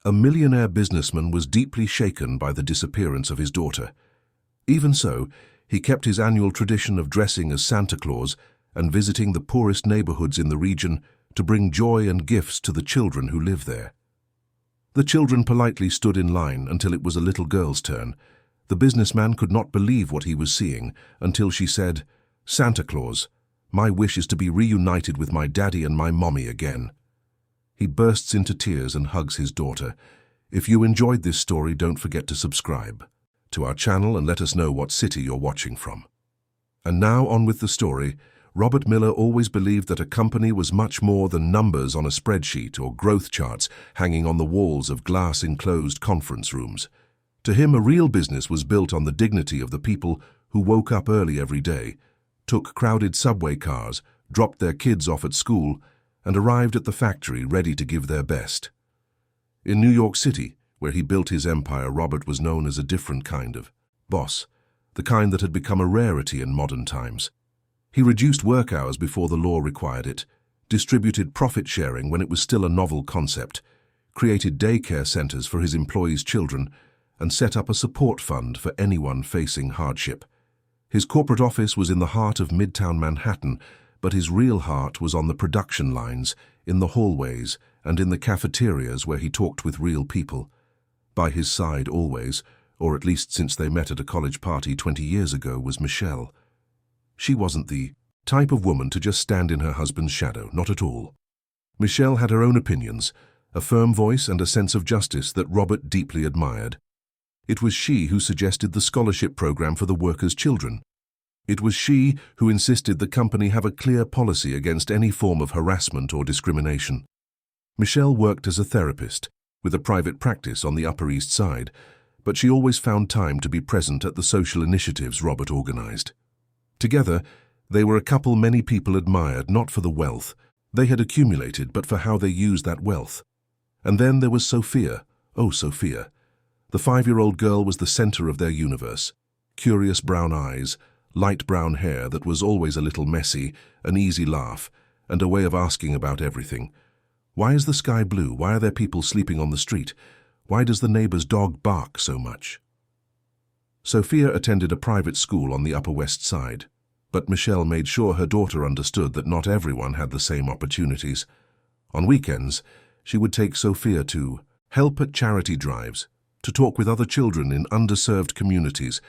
A millionaire businessman was deeply shaken by the disappearance of his daughter. Even so, he kept his annual tradition of dressing as Santa Claus and visiting the poorest neighborhoods in the region to bring joy and gifts to the children who live there. The children politely stood in line until it was a little girl's turn. The businessman could not believe what he was seeing until she said, "Santa Claus, my wish is to be reunited with my daddy and my mommy again." He bursts into tears and hugs his daughter. If you enjoyed this story, don't forget to subscribe to our channel and let us know what city you're watching from. And now on with the story. Robert Miller always believed that a company was much more than numbers on a spreadsheet or growth charts hanging on the walls of glass-enclosed conference rooms. To him, a real business was built on the dignity of the people who woke up early every day, took crowded subway cars, dropped their kids off at school, and arrived at the factory ready to give their best. In New York City, where he built his empire, Robert was known as a different kind of boss, the kind that had become a rarity in modern times. He reduced work hours before the law required it, distributed profit sharing when it was still a novel concept, created daycare centers for his employees' children, and set up a support fund for anyone facing hardship. His corporate office was in the heart of Midtown Manhattan, but his real heart was on the production lines, in the hallways, and in the cafeterias where he talked with real people. By his side always, or at least since they met at a college party 20 years ago, was Michelle. She wasn't the type of woman to just stand in her husband's shadow, not at all. Michelle had her own opinions, a firm voice and a sense of justice that Robert deeply admired. It was she who suggested the scholarship program for the workers' children. It was she who insisted the company have a clear policy against any form of harassment or discrimination. Michelle worked as a therapist, with a private practice on the Upper East Side, but she always found time to be present at the social initiatives Robert organized. Together, they were a couple many people admired, not for the wealth they had accumulated, but for how they used that wealth. And then there was Sophia. Oh, Sophia. The 5-year-old girl was the center of their universe. Curious brown eyes, light brown hair that was always a little messy, an easy laugh, and a way of asking about everything. Why is the sky blue? Why are there people sleeping on the street? Why does the neighbor's dog bark so much? Sophia attended a private school on the Upper West Side, but Michelle made sure her daughter understood that not everyone had the same opportunities. On weekends, she would take Sophia to help at charity drives, to talk with other children in underserved communities,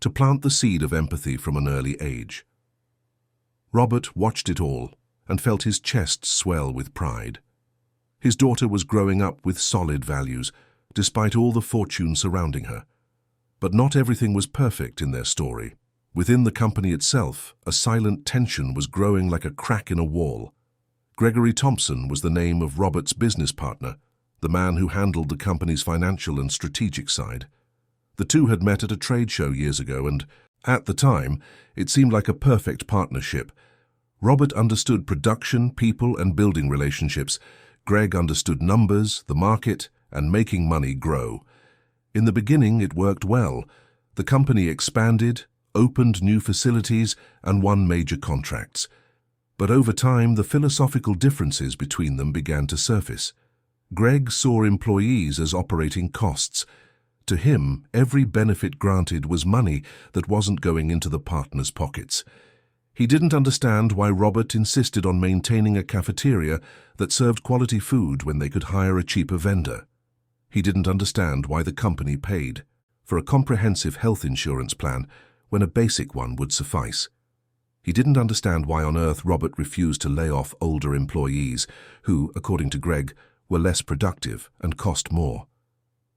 to plant the seed of empathy from an early age. Robert watched it all and felt his chest swell with pride. His daughter was growing up with solid values, despite all the fortune surrounding her. But not everything was perfect in their story. Within the company itself, a silent tension was growing like a crack in a wall. Gregory Thompson was the name of Robert's business partner, the man who handled the company's financial and strategic side. The two had met at a trade show years ago, and, at the time, it seemed like a perfect partnership. Robert understood production, people, and building relationships. Greg understood numbers, the market, and making money grow. In the beginning, it worked well. The company expanded, opened new facilities, and won major contracts. But over time, the philosophical differences between them began to surface. Greg saw employees as operating costs. To him, every benefit granted was money that wasn't going into the partners' pockets. He didn't understand why Robert insisted on maintaining a cafeteria that served quality food when they could hire a cheaper vendor. He didn't understand why the company paid for a comprehensive health insurance plan when a basic one would suffice. He didn't understand why on earth Robert refused to lay off older employees who, according to Greg, were less productive and cost more.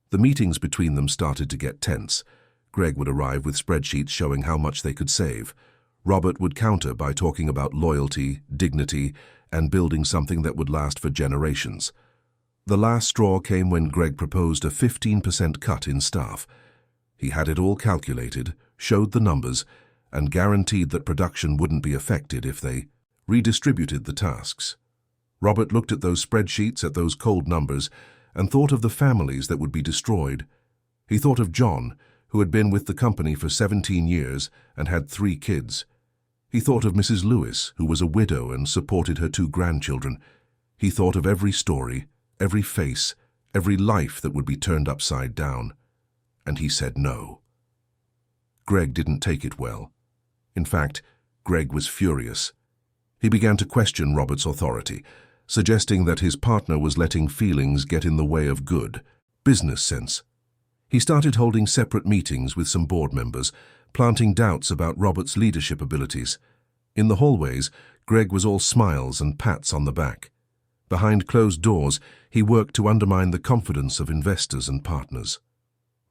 The meetings between them started to get tense. Greg would arrive with spreadsheets showing how much they could save. Robert would counter by talking about loyalty, dignity, and building something that would last for generations. The last straw came when Greg proposed a 15% cut in staff. He had it all calculated, showed the numbers, and guaranteed that production wouldn't be affected if they redistributed the tasks. Robert looked at those spreadsheets, at those cold numbers, and thought of the families that would be destroyed. He thought of John, who had been with the company for 17 years and had 3 kids. He thought of Mrs. Lewis, who was a widow and supported her 2 grandchildren. He thought of every story, every face, every life that would be turned upside down. And he said no. Greg didn't take it well. In fact, Greg was furious. He began to question Robert's authority, suggesting that his partner was letting feelings get in the way of good business sense. He started holding separate meetings with some board members, planting doubts about Robert's leadership abilities. In the hallways, Greg was all smiles and pats on the back. Behind closed doors, he worked to undermine the confidence of investors and partners.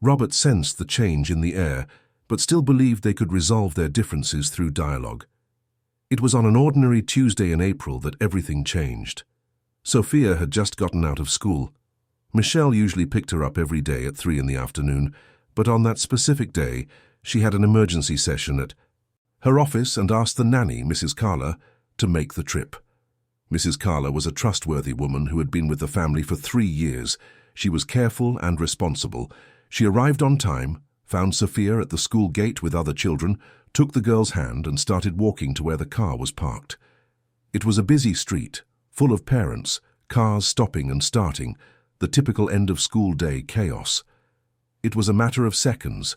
Robert sensed the change in the air, but still believed they could resolve their differences through dialogue. It was on an ordinary Tuesday in April that everything changed. Sophia had just gotten out of school. Michelle usually picked her up every day at 3 in the afternoon, but on that specific day, she had an emergency session at her office and asked the nanny, Mrs. Carla, to make the trip. Mrs. Carla was a trustworthy woman who had been with the family for 3 years. She was careful and responsible. She arrived on time, found Sophia at the school gate with other children, took the girl's hand and started walking to where the car was parked. It was a busy street, full of parents, cars stopping and starting, the typical end-of-school day chaos. It was a matter of seconds.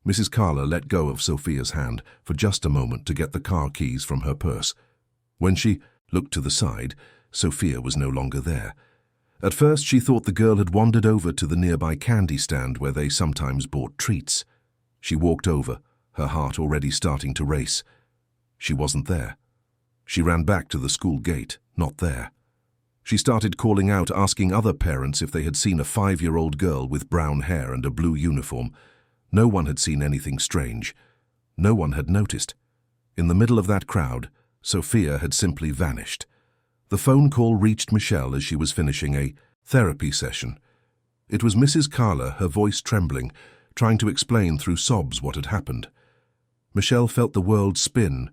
Mrs. Carla let go of Sophia's hand for just a moment to get the car keys from her purse. When she looked to the side, Sophia was no longer there. At first she thought the girl had wandered over to the nearby candy stand where they sometimes bought treats. She walked over, her heart already starting to race. She wasn't there. She ran back to the school gate, not there. She started calling out, asking other parents if they had seen a 5-year-old girl with brown hair and a blue uniform. No one had seen anything strange. No one had noticed. In the middle of that crowd, Sophia had simply vanished. The phone call reached Michelle as she was finishing a therapy session. It was Mrs. Carla, her voice trembling, trying to explain through sobs what had happened. Michelle felt the world spin.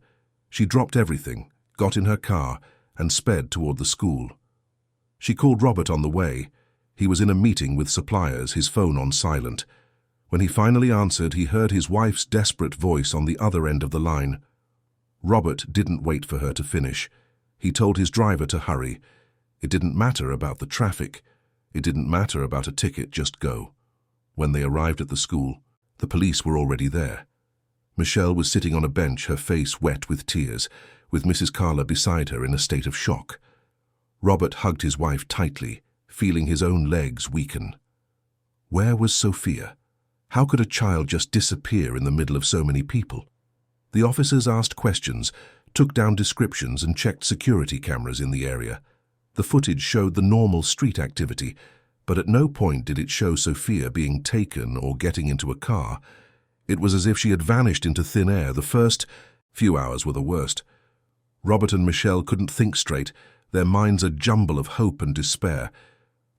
She dropped everything, got in her car, and sped toward the school. She called Robert on the way. He was in a meeting with suppliers, his phone on silent. When he finally answered, he heard his wife's desperate voice on the other end of the line. Robert didn't wait for her to finish. He told his driver to hurry. It didn't matter about the traffic. It didn't matter about a ticket, just go. When they arrived at the school, the police were already there. Michelle was sitting on a bench, her face wet with tears, with Mrs. Carla beside her in a state of shock. Robert hugged his wife tightly, feeling his own legs weaken. Where was Sophia? How could a child just disappear in the middle of so many people? The officers asked questions, took down descriptions and checked security cameras in the area. The footage showed the normal street activity, but at no point did it show Sophia being taken or getting into a car. It was as if she had vanished into thin air. The first few hours were the worst. Robert and Michelle couldn't think straight, their minds a jumble of hope and despair.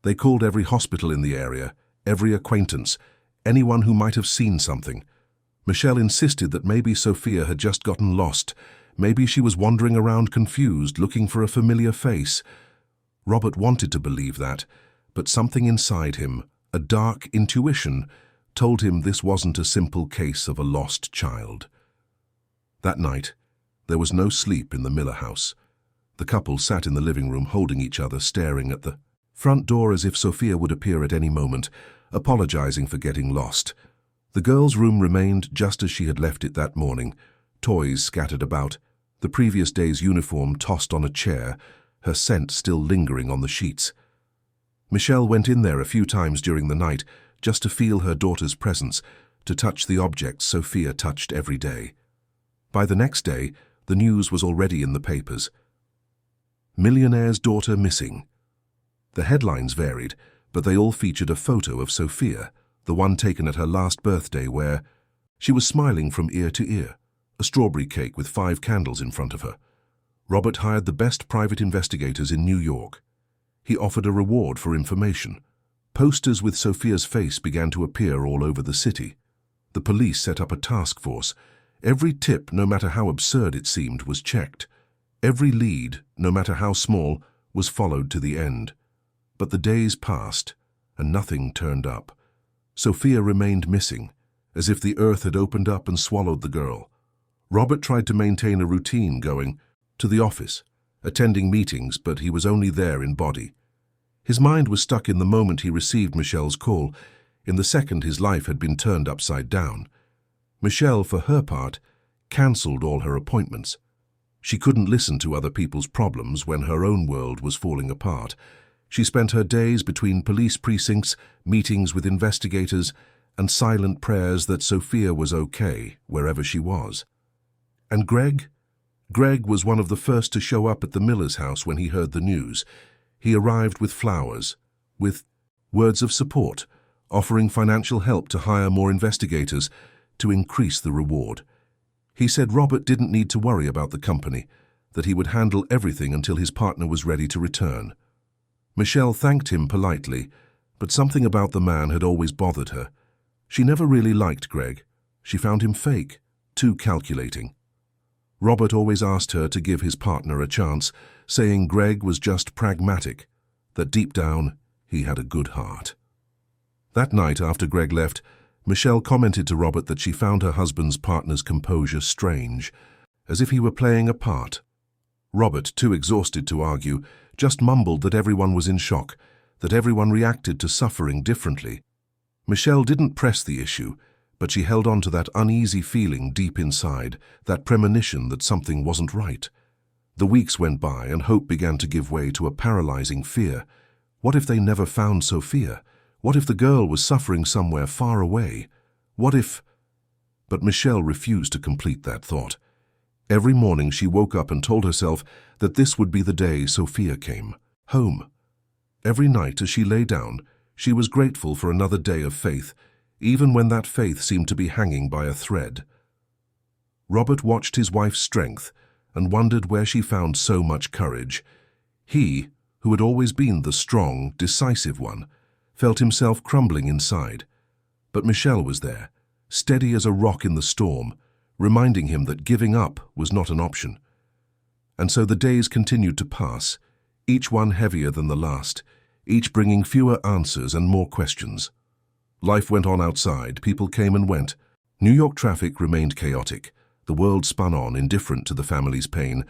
They called every hospital in the area, every acquaintance, anyone who might have seen something. Michelle insisted that maybe Sophia had just gotten lost. Maybe she was wandering around confused, looking for a familiar face. Robert wanted to believe that, but something inside him, a dark intuition, told him this wasn't a simple case of a lost child. That night, there was no sleep in the Miller house. The couple sat in the living room holding each other, staring at the front door as if Sophia would appear at any moment, apologizing for getting lost. The girl's room remained just as she had left it that morning, toys scattered about, the previous day's uniform tossed on a chair, her scent still lingering on the sheets. Michelle went in there a few times during the night just to feel her daughter's presence, to touch the objects Sophia touched every day. By the next day, the news was already in the papers. Millionaire's daughter missing. The headlines varied, but they all featured a photo of Sophia, the one taken at her last birthday where she was smiling from ear to ear, a strawberry cake with 5 candles in front of her. Robert hired the best private investigators in New York. He offered a reward for information. Posters with Sophia's face began to appear all over the city. The police set up a task force. Every tip, no matter how absurd it seemed, was checked. Every lead, no matter how small, was followed to the end. But the days passed, and nothing turned up. Sophia remained missing, as if the earth had opened up and swallowed the girl. Robert tried to maintain a routine, going to the office, attending meetings, but he was only there in body. His mind was stuck in the moment he received Michelle's call. In the second, his life had been turned upside down. Michelle, for her part, cancelled all her appointments. She couldn't listen to other people's problems when her own world was falling apart. She spent her days between police precincts, meetings with investigators, and silent prayers that Sophia was okay wherever she was. And Greg? Greg was one of the first to show up at the miller's house when he heard the news. He arrived with flowers, with words of support, offering financial help to hire more investigators to increase the reward. He said Robert didn't need to worry about the company, that he would handle everything until his partner was ready to return. Michelle thanked him politely, but something about the man had always bothered her. She never really liked Greg. She found him fake, too calculating. Robert always asked her to give his partner a chance, saying Greg was just pragmatic, that deep down he had a good heart. That night after Greg left, Michelle commented to Robert that she found her husband's partner's composure strange, as if he were playing a part. Robert, too exhausted to argue, just mumbled that everyone was in shock, that everyone reacted to suffering differently. Michelle didn't press the issue, but she held on to that uneasy feeling deep inside, that premonition that something wasn't right. The weeks went by and hope began to give way to a paralyzing fear. What if they never found Sophia? What if the girl was suffering somewhere far away? What if... But Michelle refused to complete that thought. Every morning she woke up and told herself that this would be the day Sophia came, home. Every night as she lay down, she was grateful for another day of faith, even when that faith seemed to be hanging by a thread. Robert watched his wife's strength and wondered where she found so much courage. He, who had always been the strong, decisive one, felt himself crumbling inside. But Michelle was there, steady as a rock in the storm, reminding him that giving up was not an option. And so the days continued to pass, each one heavier than the last, each bringing fewer answers and more questions. Life went on outside, people came and went. New York traffic remained chaotic. The world spun on, indifferent to the family's pain.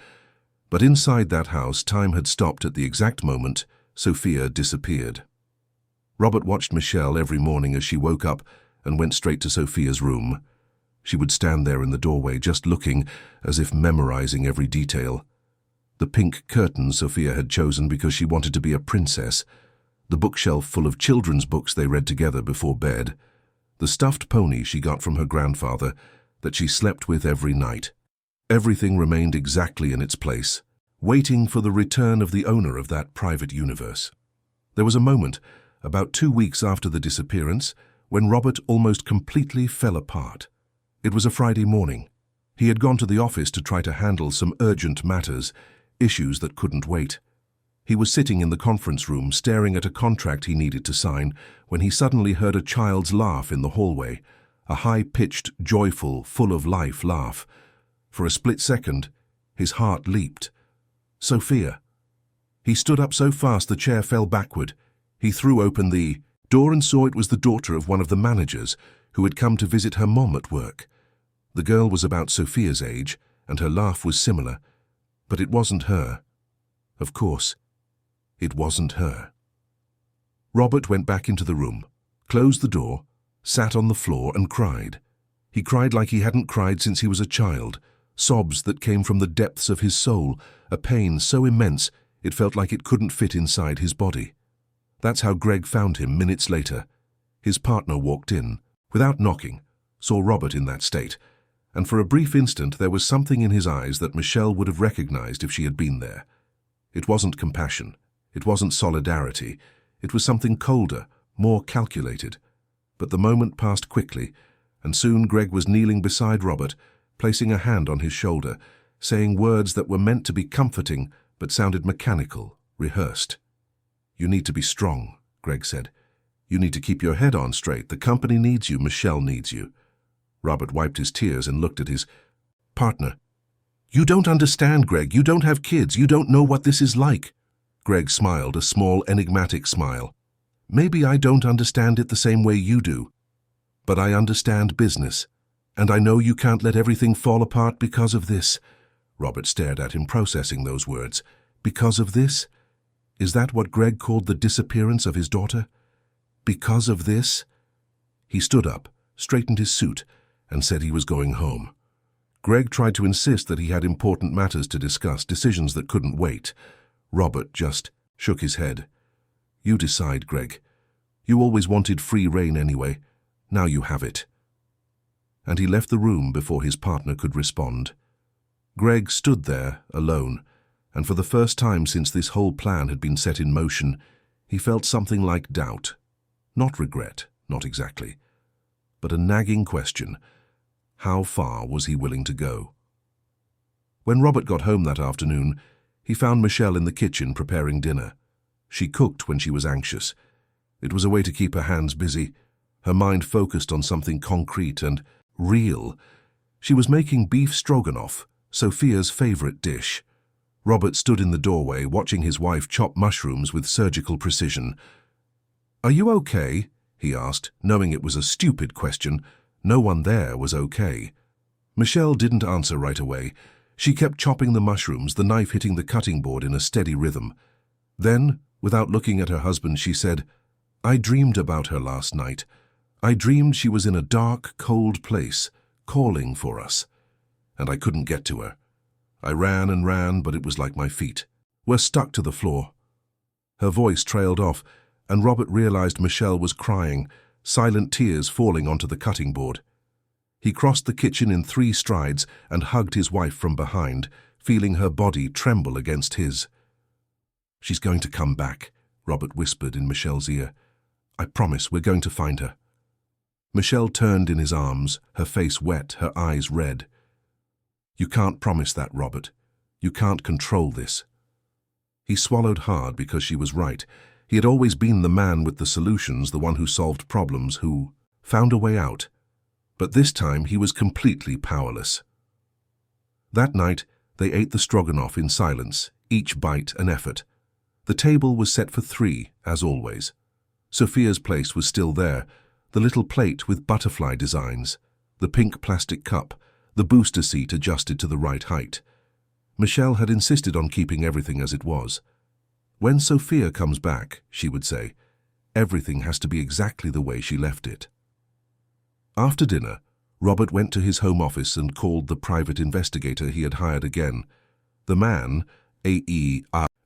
But inside that house, time had stopped at the exact moment Sophia disappeared. Robert watched Michelle every morning as she woke up and went straight to Sophia's room. She would stand there in the doorway, just looking, as if memorizing every detail. The pink curtains Sophia had chosen because she wanted to be a princess. The bookshelf full of children's books they read together before bed. The stuffed pony she got from her grandfather that she slept with every night. Everything remained exactly in its place, waiting for the return of the owner of that private universe. There was a moment, about 2 weeks after the disappearance, when Robert almost completely fell apart. It was a Friday morning. He had gone to the office to try to handle some urgent matters, issues that couldn't wait. He was sitting in the conference room staring at a contract he needed to sign when he suddenly heard a child's laugh in the hallway, a high-pitched, joyful, full-of-life laugh. For a split second, his heart leaped. Sophia. He stood up so fast the chair fell backward. He threw open the door and saw it was the daughter of one of the managers who had come to visit her mom at work. The girl was about Sophia's age, and her laugh was similar, but it wasn't her. Of course, it wasn't her. Robert went back into the room, closed the door, sat on the floor and cried. He cried like he hadn't cried since he was a child, sobs that came from the depths of his soul, a pain so immense it felt like it couldn't fit inside his body. That's how Greg found him minutes later. His partner walked in, without knocking, saw Robert in that state, and for a brief instant there was something in his eyes that Michelle would have recognized if she had been there. It wasn't compassion. It wasn't solidarity. It was something colder, more calculated. But the moment passed quickly, and soon Greg was kneeling beside Robert, placing a hand on his shoulder, saying words that were meant to be comforting but sounded mechanical, rehearsed. "You need to be strong," Greg said. "You need to keep your head on straight. The company needs you. Michelle needs you." Robert wiped his tears and looked at his partner. "You don't understand, Greg. You don't have kids. You don't know what this is like." Greg smiled, a small, enigmatic smile. "Maybe I don't understand it the same way you do, but I understand business, and I know you can't let everything fall apart because of this." Robert stared at him, processing those words. "Because of this? Is that what Greg called the disappearance of his daughter? Because of this? He stood up, straightened his suit, and said he was going home. Greg tried to insist that he had important matters to discuss, decisions that couldn't wait. Robert just shook his head. You decide, Greg. You always wanted free rein anyway. Now you have it. And he left the room before his partner could respond. Greg stood there, alone, and for the first time since this whole plan had been set in motion, he felt something like doubt. Not regret, not exactly, but a nagging question. How far was he willing to go? When Robert got home that afternoon, he found Michelle in the kitchen preparing dinner. She cooked when she was anxious. It was a way to keep her hands busy, her mind focused on something concrete and real. She was making beef stroganoff, Sophia's favorite dish. Robert stood in the doorway, watching his wife chop mushrooms with surgical precision. "Are you okay?" he asked, knowing it was a stupid question. No one there was okay. Michelle didn't answer right away. She kept chopping the mushrooms, the knife hitting the cutting board in a steady rhythm. Then, without looking at her husband, she said, "I dreamed about her last night. I dreamed she was in a dark, cold place, calling for us. And I couldn't get to her. I ran and ran, but it was like my feet were stuck to the floor." Her voice trailed off, and Robert realized Michelle was crying, silent tears falling onto the cutting board. He crossed the kitchen in 3 strides and hugged his wife from behind, feeling her body tremble against his. "She's going to come back," Robert whispered in Michelle's ear. "I promise we're going to find her." Michelle turned in his arms, her face wet, her eyes red. "You can't promise that, Robert. You can't control this." He swallowed hard because she was right. He had always been the man with the solutions, the one who solved problems, who found a way out. But this time he was completely powerless. That night, they ate the stroganoff in silence, each bite an effort. The table was set for 3, as always. Sophia's place was still there, the little plate with butterfly designs, the pink plastic cup, the booster seat adjusted to the right height. Michelle had insisted on keeping everything as it was. "When Sophia comes back," she would say, "everything has to be exactly the way she left it." After dinner, Robert went to his home office and called the private investigator he had hired again. The man, a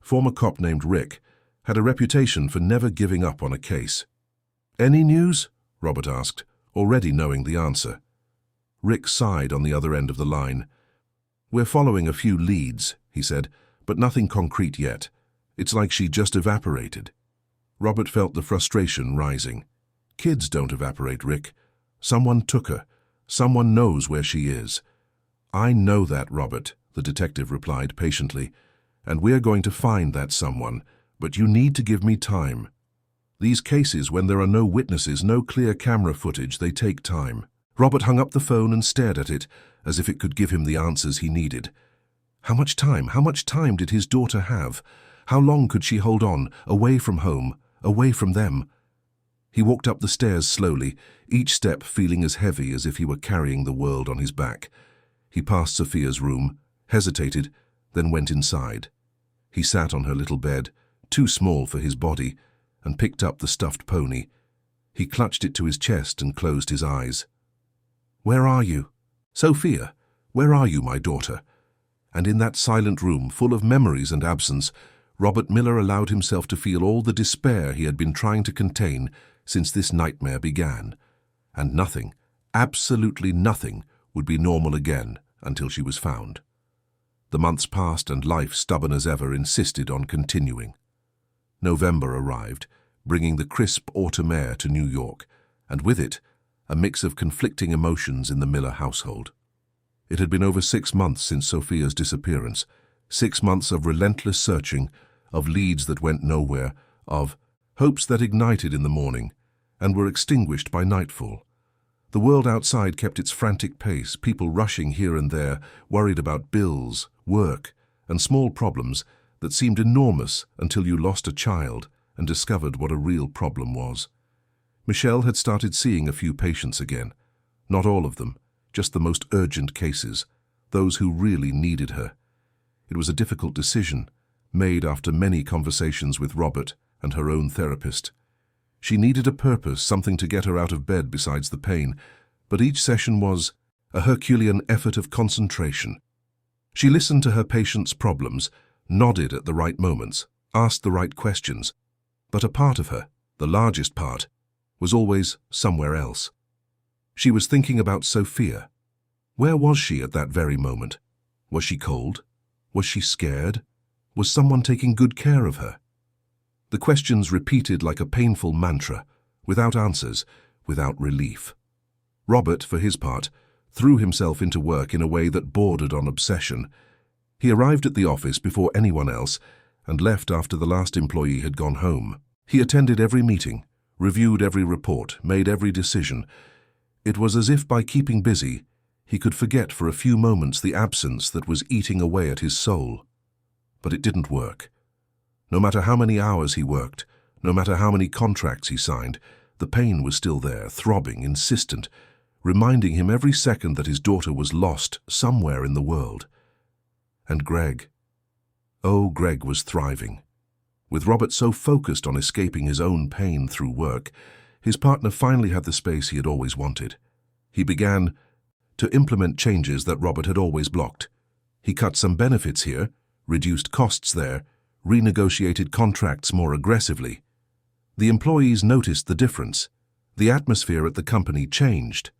former cop named Rick, had a reputation for never giving up on a case. "Any news?" Robert asked, already knowing the answer. Rick sighed on the other end of the line. "We're following a few leads," he said, "but nothing concrete yet. It's like she just evaporated." Robert felt the frustration rising. "Kids don't evaporate, Rick. Someone took her. Someone knows where she is." "I know that, Robert," the detective replied patiently, "and we're going to find that someone, but you need to give me time. These cases, when there are no witnesses, no clear camera footage, they take time." Robert hung up the phone and stared at it, as if it could give him the answers he needed. How much time? How much time did his daughter have? How long could she hold on, away from home, away from them? He walked up the stairs slowly, each step feeling as heavy as if he were carrying the world on his back. He passed Sophia's room, hesitated, then went inside. He sat on her little bed, too small for his body, and picked up the stuffed pony. He clutched it to his chest and closed his eyes. "Where are you? Sophia, where are you, my daughter?" And in that silent room, full of memories and absence, Robert Miller allowed himself to feel all the despair he had been trying to contain since this nightmare began. And nothing, absolutely nothing, would be normal again until she was found. The months passed and life, stubborn as ever, insisted on continuing. November arrived, bringing the crisp autumn air to New York, and with it, a mix of conflicting emotions in the Miller household. It had been over 6 months since Sophia's disappearance, 6 months of relentless searching, of leads that went nowhere, of hopes that ignited in the morning and were extinguished by nightfall. The world outside kept its frantic pace, people rushing here and there, worried about bills, work, and small problems that seemed enormous until you lost a child and discovered what a real problem was. Michelle had started seeing a few patients again. Not all of them, just the most urgent cases, those who really needed her. It was a difficult decision, made after many conversations with Robert and her own therapist. She needed a purpose, something to get her out of bed besides the pain, but each session was a Herculean effort of concentration. She listened to her patients' problems, nodded at the right moments, asked the right questions, but a part of her, the largest part, was always somewhere else. She was thinking about Sophia. Where was she at that very moment? Was she cold? Was she scared? Was someone taking good care of her? The questions repeated like a painful mantra, without answers, without relief. Robert, for his part, threw himself into work in a way that bordered on obsession. He arrived at the office before anyone else and left after the last employee had gone home. He attended every meeting, reviewed every report, made every decision. It was as if by keeping busy, he could forget for a few moments the absence that was eating away at his soul. But it didn't work. No matter how many hours he worked, no matter how many contracts he signed, the pain was still there, throbbing, insistent, reminding him every second that his daughter was lost somewhere in the world. And Greg. Oh, Greg was thriving. With Robert so focused on escaping his own pain through work, his partner finally had the space he had always wanted. He began to implement changes that Robert had always blocked. He cut some benefits here, reduced costs there, renegotiated contracts more aggressively. The employees noticed the difference. The atmosphere at the company changed.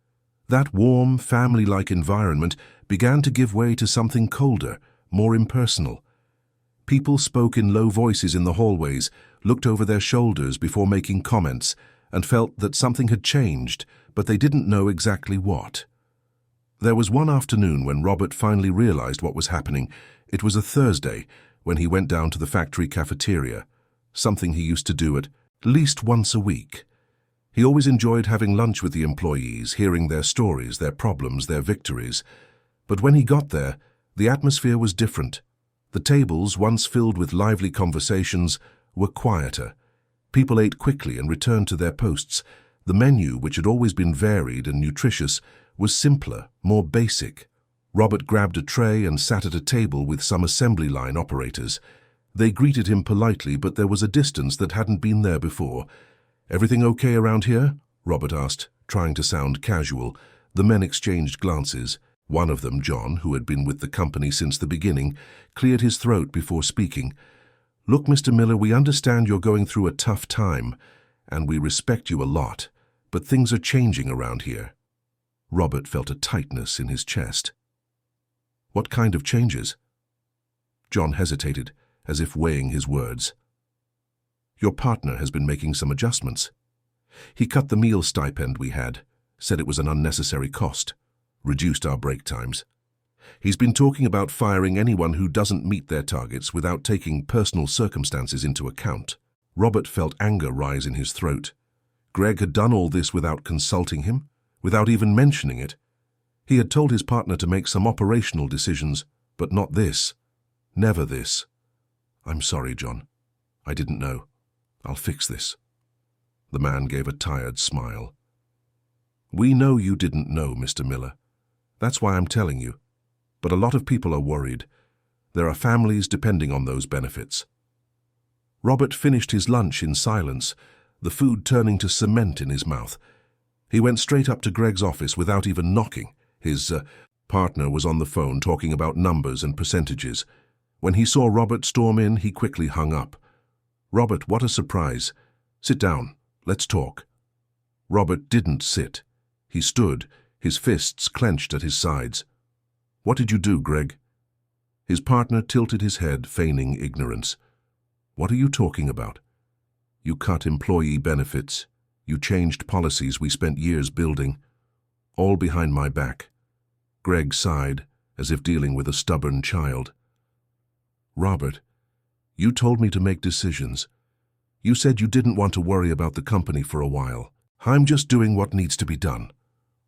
That warm, family-like environment began to give way to something colder, more impersonal. People spoke in low voices in the hallways, looked over their shoulders before making comments, and felt that something had changed, but they didn't know exactly what. There was one afternoon when Robert finally realized what was happening. It was a Thursday, when he went down to the factory cafeteria, something he used to do at least once a week. He always enjoyed having lunch with the employees, hearing their stories, their problems, their victories. But when he got there, the atmosphere was different. The tables, once filled with lively conversations, were quieter. People ate quickly and returned to their posts. The menu, which had always been varied and nutritious, was simpler, more basic. Robert grabbed a tray and sat at a table with some assembly line operators. They greeted him politely, but there was a distance that hadn't been there before. "Everything okay around here?" Robert asked, trying to sound casual. The men exchanged glances. One of them, John, who had been with the company since the beginning, cleared his throat before speaking. "Look, Mr. Miller, we understand you're going through a tough time, and we respect you a lot, but things are changing around here." Robert felt a tightness in his chest. "What kind of changes?" John hesitated, as if weighing his words. "Your partner has been making some adjustments. He cut the meal stipend we had, said it was an unnecessary cost, reduced our break times. He's been talking about firing anyone who doesn't meet their targets without taking personal circumstances into account." Robert felt anger rise in his throat. Greg had done all this without consulting him, without even mentioning it. He had told his partner to make some operational decisions, but not this. Never this. "I'm sorry, John. I didn't know. I'll fix this." The man gave a tired smile. "We know you didn't know, Mr. Miller. That's why I'm telling you. But a lot of people are worried. There are families depending on those benefits." Robert finished his lunch in silence, the food turning to cement in his mouth. He went straight up to Greg's office without even knocking. His partner was on the phone talking about numbers and percentages. When he saw Robert storm in, he quickly hung up. "Robert, what a surprise. Sit down. Let's talk." Robert didn't sit. He stood, his fists clenched at his sides. "What did you do, Greg?" His partner tilted his head, feigning ignorance. "What are you talking about? You cut employee benefits. You changed policies we spent years building. All behind my back." Greg sighed, as if dealing with a stubborn child. "Robert, you told me to make decisions. You said you didn't want to worry about the company for a while. I'm just doing what needs to be done."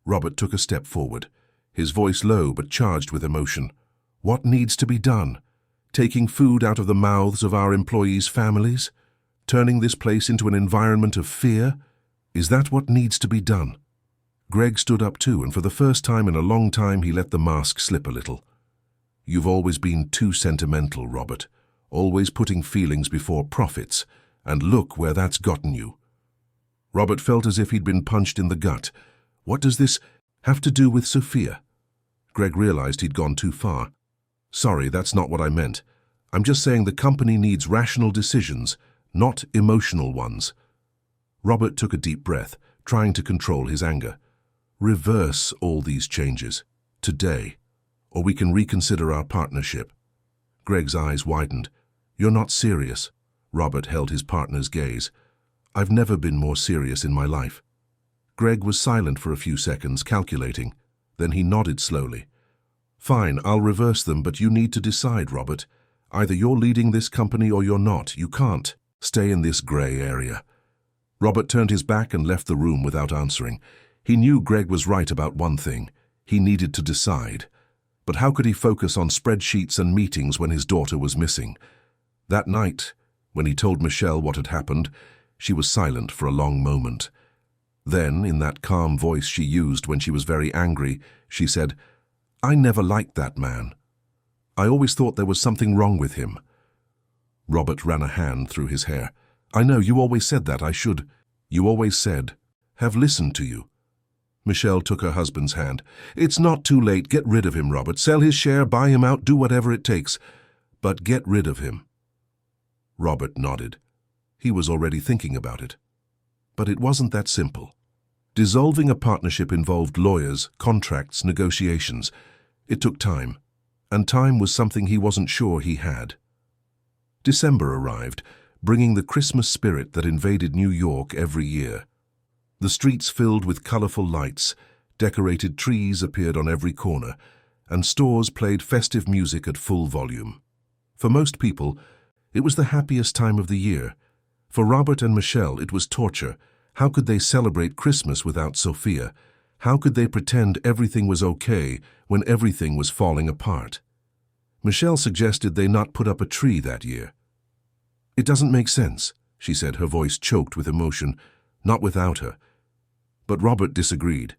Robert took a step forward, his voice low but charged with emotion. "What needs to be done? Taking food out of the mouths of our employees' families? Turning this place into an environment of fear? Is that what needs to be done?" Greg stood up too, and for the first time in a long time he let the mask slip a little. "You've always been too sentimental, Robert. always putting feelings before profits, and look where that's gotten you. Robert felt as if he'd been punched in the gut. What does this have to do with Sophia? Greg realized he'd gone too far. Sorry, that's not what I meant. I'm just saying the company needs rational decisions, not emotional ones. Robert took a deep breath, trying to control his anger. Reverse all these changes, today, or we can reconsider our partnership. Greg's eyes widened. You're not serious. Robert held his partner's gaze. I've never been more serious in my life. Greg was silent for a few seconds, calculating. Then he nodded slowly. Fine, I'll reverse them, but you need to decide, Robert. Either you're leading this company or you're not. You can't stay in this gray area. Robert turned his back and left the room without answering. He knew Greg was right about one thing. He needed to decide. But how could he focus on spreadsheets and meetings when his daughter was missing? That night, when he told Michelle what had happened, she was silent for a long moment. Then, in that calm voice she used when she was very angry, she said, I never liked that man. I always thought there was something wrong with him. Robert ran a hand through his hair. I know, you always said that. I should. You always said, have listened to you. Michelle took her husband's hand. It's not too late. Get rid of him, Robert. Sell his share, buy him out, do whatever it takes. But get rid of him. Robert nodded. He was already thinking about it. But it wasn't that simple. Dissolving a partnership involved lawyers, contracts, negotiations. It took time, and time was something he wasn't sure he had. December arrived, bringing the Christmas spirit that invaded New York every year. The streets filled with colorful lights, decorated trees appeared on every corner, and stores played festive music at full volume. For most people, it was the happiest time of the year. For Robert and Michelle, it was torture. How could they celebrate Christmas without Sophia? How could they pretend everything was okay when everything was falling apart? Michelle suggested they not put up a tree that year. It doesn't make sense, she said, her voice choked with emotion. Not without her. But Robert disagreed.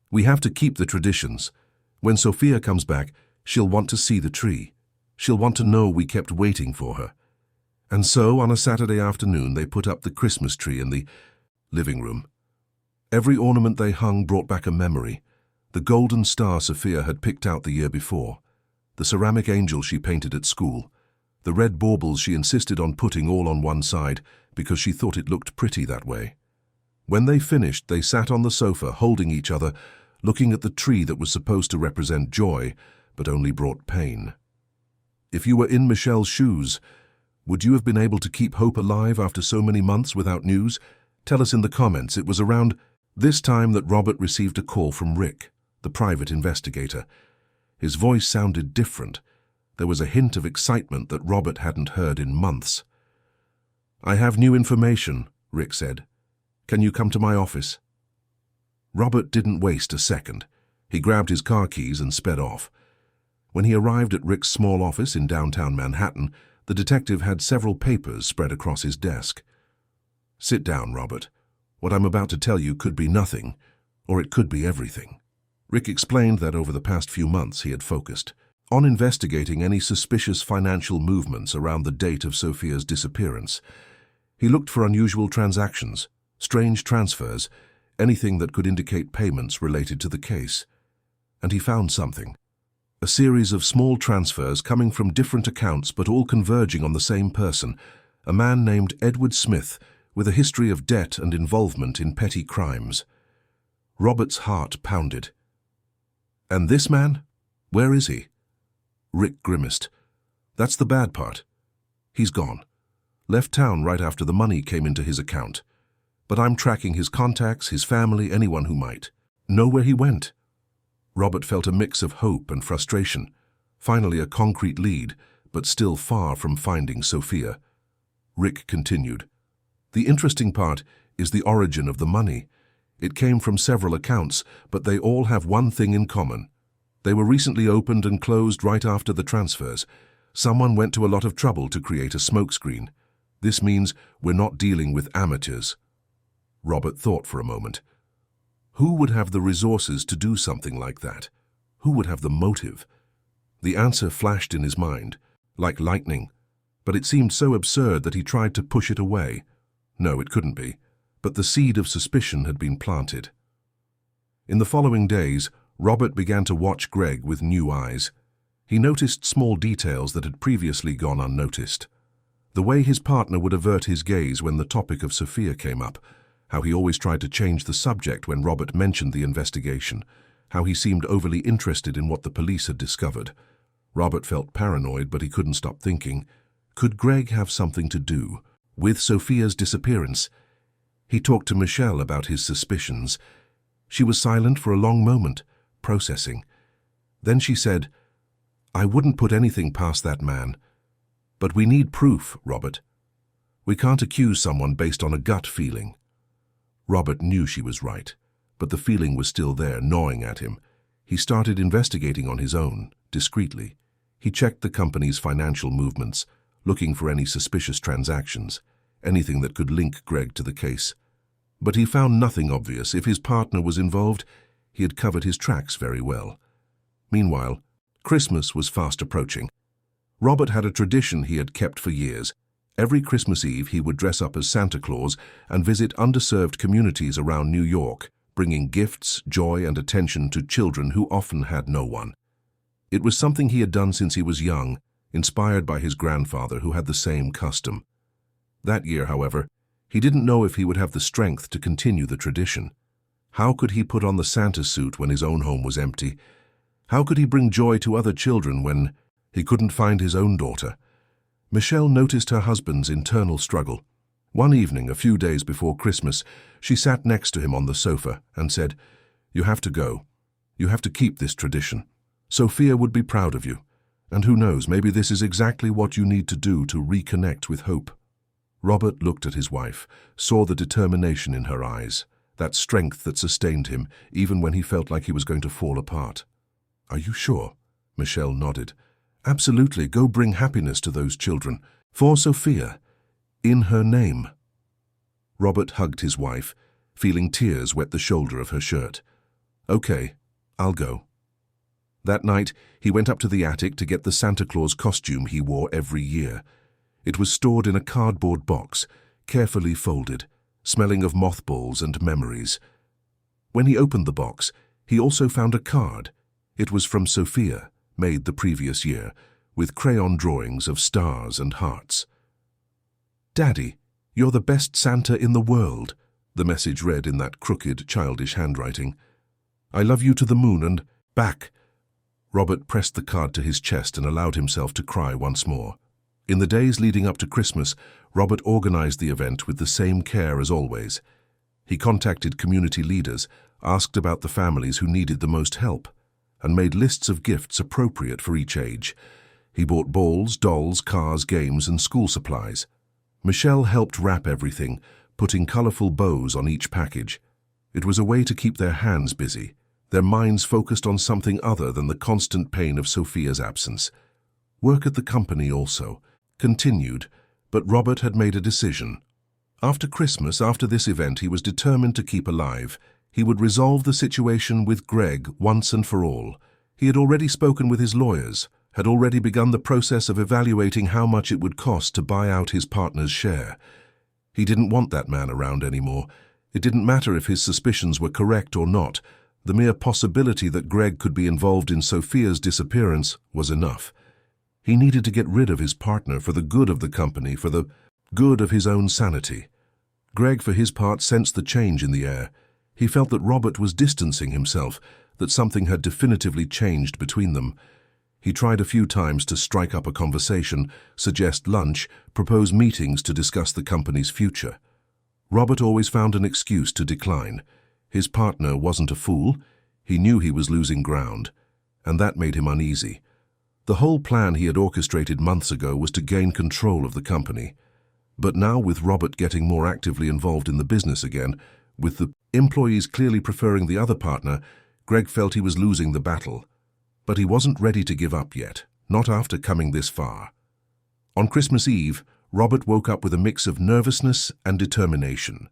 We have to keep the traditions. When Sophia comes back, she'll want to see the tree. She'll want to know we kept waiting for her. And so, on a Saturday afternoon, they put up the Christmas tree in the living room. Every ornament they hung brought back a memory. The golden star Sophia had picked out the year before, the ceramic angel she painted at school, the red baubles she insisted on putting all on one side because she thought it looked pretty that way. When they finished, they sat on the sofa, holding each other, looking at the tree that was supposed to represent joy, but only brought pain. If you were in Michelle's shoes, would you have been able to keep hope alive after so many months without news? Tell us in the comments. It was around this time that Robert received a call from Rick, the private investigator. His voice sounded different. There was a hint of excitement that Robert hadn't heard in months. I have new information, Rick said. Can you come to my office? Robert didn't waste a second. He grabbed his car keys and sped off. When he arrived at Rick's small office in downtown Manhattan, the detective had several papers spread across his desk. Sit down, Robert. What I'm about to tell you could be nothing, or it could be everything. Rick explained that over the past few months he had focused on investigating any suspicious financial movements around the date of Sophia's disappearance. He looked for unusual transactions, strange transfers, anything that could indicate payments related to the case. And he found something. A series of small transfers coming from different accounts but all converging on the same person, a man named Edward Smith with a history of debt and involvement in petty crimes. Robert's heart pounded. And this man? Where is he? Rick grimaced. That's the bad part. He's gone. Left town right after the money came into his account. But I'm tracking his contacts, his family, anyone who might. Know where he went. Robert felt a mix of hope and frustration. Finally a concrete lead, but still far from finding Sophia. Rick continued. The interesting part is the origin of the money. It came from several accounts, but they all have one thing in common. They were recently opened and closed right after the transfers. Someone went to a lot of trouble to create a smokescreen. This means we're not dealing with amateurs. Robert thought for a moment. Who would have the resources to do something like that? Who would have the motive? The answer flashed in his mind, like lightning. but it seemed so absurd that he tried to push it away. No, it couldn't be, but the seed of suspicion had been planted. In the following days, Robert began to watch Greg with new eyes. He noticed small details that had previously gone unnoticed. The way his partner would avert his gaze when the topic of Sophia came up, how he always tried to change the subject when Robert mentioned the investigation, how he seemed overly interested in what the police had discovered. Robert felt paranoid, but he couldn't stop thinking, could Greg have something to do with Sophia's disappearance? He talked to Michelle about his suspicions. She was silent for a long moment, processing. Then she said, "I wouldn't put anything past that man. But we need proof, Robert. We can't accuse someone based on a gut feeling." Robert knew she was right, but the feeling was still there, gnawing at him. He started investigating on his own, discreetly. He checked the company's financial movements, looking for any suspicious transactions, anything that could link Greg to the case. But he found nothing obvious. If his partner was involved, he had covered his tracks very well. Meanwhile, Christmas was fast approaching. Robert had a tradition he had kept for years. Every Christmas Eve he would dress up as Santa Claus and visit underserved communities around New York, bringing gifts, joy, and attention to children who often had no one. It was something he had done since he was young, inspired by his grandfather who had the same custom. That year, however, he didn't know if he would have the strength to continue the tradition. How could he put on the Santa suit when his own home was empty? How could he bring joy to other children when he couldn't find his own daughter? Michelle noticed her husband's internal struggle. One evening, a few days before Christmas, she sat next to him on the sofa and said, "You have to go. You have to keep this tradition. Sophia would be proud of you. And who knows, maybe this is exactly what you need to do to reconnect with hope." Robert looked at his wife, saw the determination in her eyes, that strength that sustained him even when he felt like he was going to fall apart. "Are you sure?" Michelle nodded. "Absolutely, go bring happiness to those children. For Sophia. In her name." Robert hugged his wife, feeling tears wet the shoulder of her shirt. "Okay, I'll go." That night, he went up to the attic to get the Santa Claus costume he wore every year. It was stored in a cardboard box, carefully folded, smelling of mothballs and memories. When he opened the box, he also found a card. It was from Sophia, made the previous year, with crayon drawings of stars and hearts. "Daddy, you're the best Santa in the world," the message read in that crooked, childish handwriting. "I love you to the moon and back." Robert pressed the card to his chest and allowed himself to cry once more. In the days leading up to Christmas, Robert organized the event with the same care as always. He contacted community leaders, asked about the families who needed the most help, and made lists of gifts appropriate for each age. He bought balls, dolls, cars, games, and school supplies. Michelle helped wrap everything, putting colorful bows on each package. It was a way to keep their hands busy, their minds focused on something other than the constant pain of Sophia's absence. Work at the company also continued, but Robert had made a decision. After Christmas, after this event, he was determined to keep alive. He would resolve the situation with Greg once and for all. He had already spoken with his lawyers, had already begun the process of evaluating how much it would cost to buy out his partner's share. He didn't want that man around anymore. It didn't matter if his suspicions were correct or not. The mere possibility that Greg could be involved in Sophia's disappearance was enough. He needed to get rid of his partner for the good of the company, for the good of his own sanity. Greg, for his part, sensed the change in the air. He felt that Robert was distancing himself, that something had definitively changed between them. He tried a few times to strike up a conversation, suggest lunch, propose meetings to discuss the company's future. Robert always found an excuse to decline. His partner wasn't a fool. He knew he was losing ground, and that made him uneasy. The whole plan he had orchestrated months ago was to gain control of the company. But now, with Robert getting more actively involved in the business again, with the employees clearly preferring the other partner, Greg felt he was losing the battle. But he wasn't ready to give up yet, not after coming this far. On Christmas Eve, Robert woke up with a mix of nervousness and determination.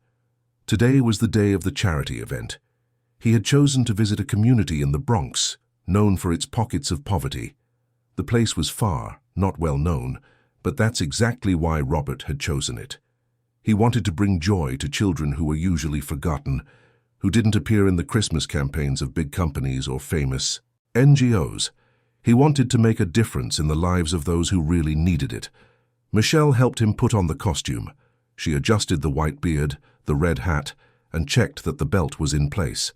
Today was the day of the charity event. He had chosen to visit a community in the Bronx, known for its pockets of poverty. The place was far, not well known, But that's exactly why Robert had chosen it. He wanted to bring joy to children who were usually forgotten, who didn't appear in the Christmas campaigns of big companies or famous NGOs. He wanted to make a difference in the lives of those who really needed it. Michelle helped him put on the costume. She adjusted the white beard, the red hat, and checked that the belt was in place.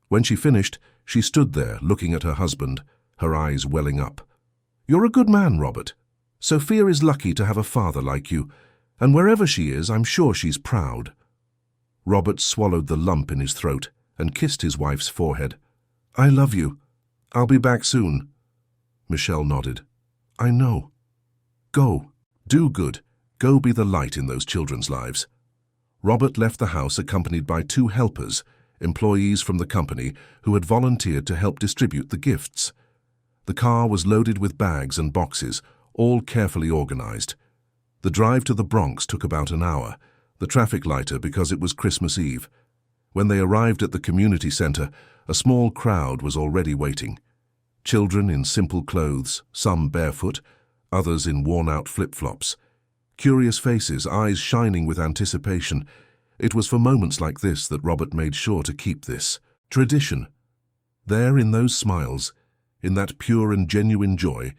When she finished, she stood there looking at her husband, her eyes welling up. "You're a good man, Robert. Sophia is lucky to have a father like you, and wherever she is, I'm sure she's proud." Robert swallowed the lump in his throat and kissed his wife's forehead. "I love you. I'll be back soon." Michelle nodded. "I know. Go. Do good. Go be the light in those children's lives." Robert left the house accompanied by 2 helpers, employees from the company who had volunteered to help distribute the gifts. The car was loaded with bags and boxes, all carefully organized. The drive to the Bronx took about an hour, the traffic lighter because it was Christmas Eve. When they arrived at the community center, a small crowd was already waiting. Children in simple clothes, some barefoot, others in worn-out flip-flops. Curious faces, eyes shining with anticipation. It was for moments like this that Robert made sure to keep this tradition. There, in those smiles, in that pure and genuine joy,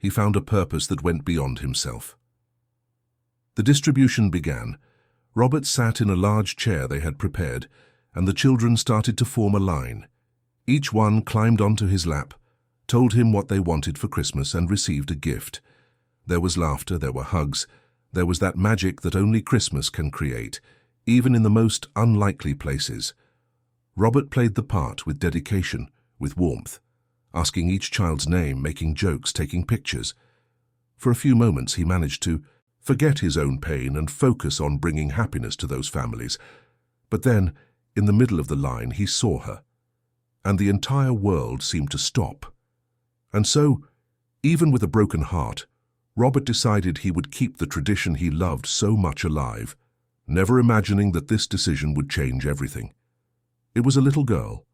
he found a purpose that went beyond himself. The distribution began. Robert sat in a large chair they had prepared, and the children started to form a line. Each one climbed onto his lap, told him what they wanted for Christmas, and received a gift. There was laughter, there were hugs, there was that magic that only Christmas can create, even in the most unlikely places. Robert played the part with dedication, with warmth, asking each child's name, making jokes, taking pictures. For a few moments he managed to forget his own pain and focus on bringing happiness to those families. But then, in the middle of the line, he saw her, and the entire world seemed to stop. And so, even with a broken heart, Robert decided he would keep the tradition he loved so much alive, never imagining that this decision would change everything. It was a little girl,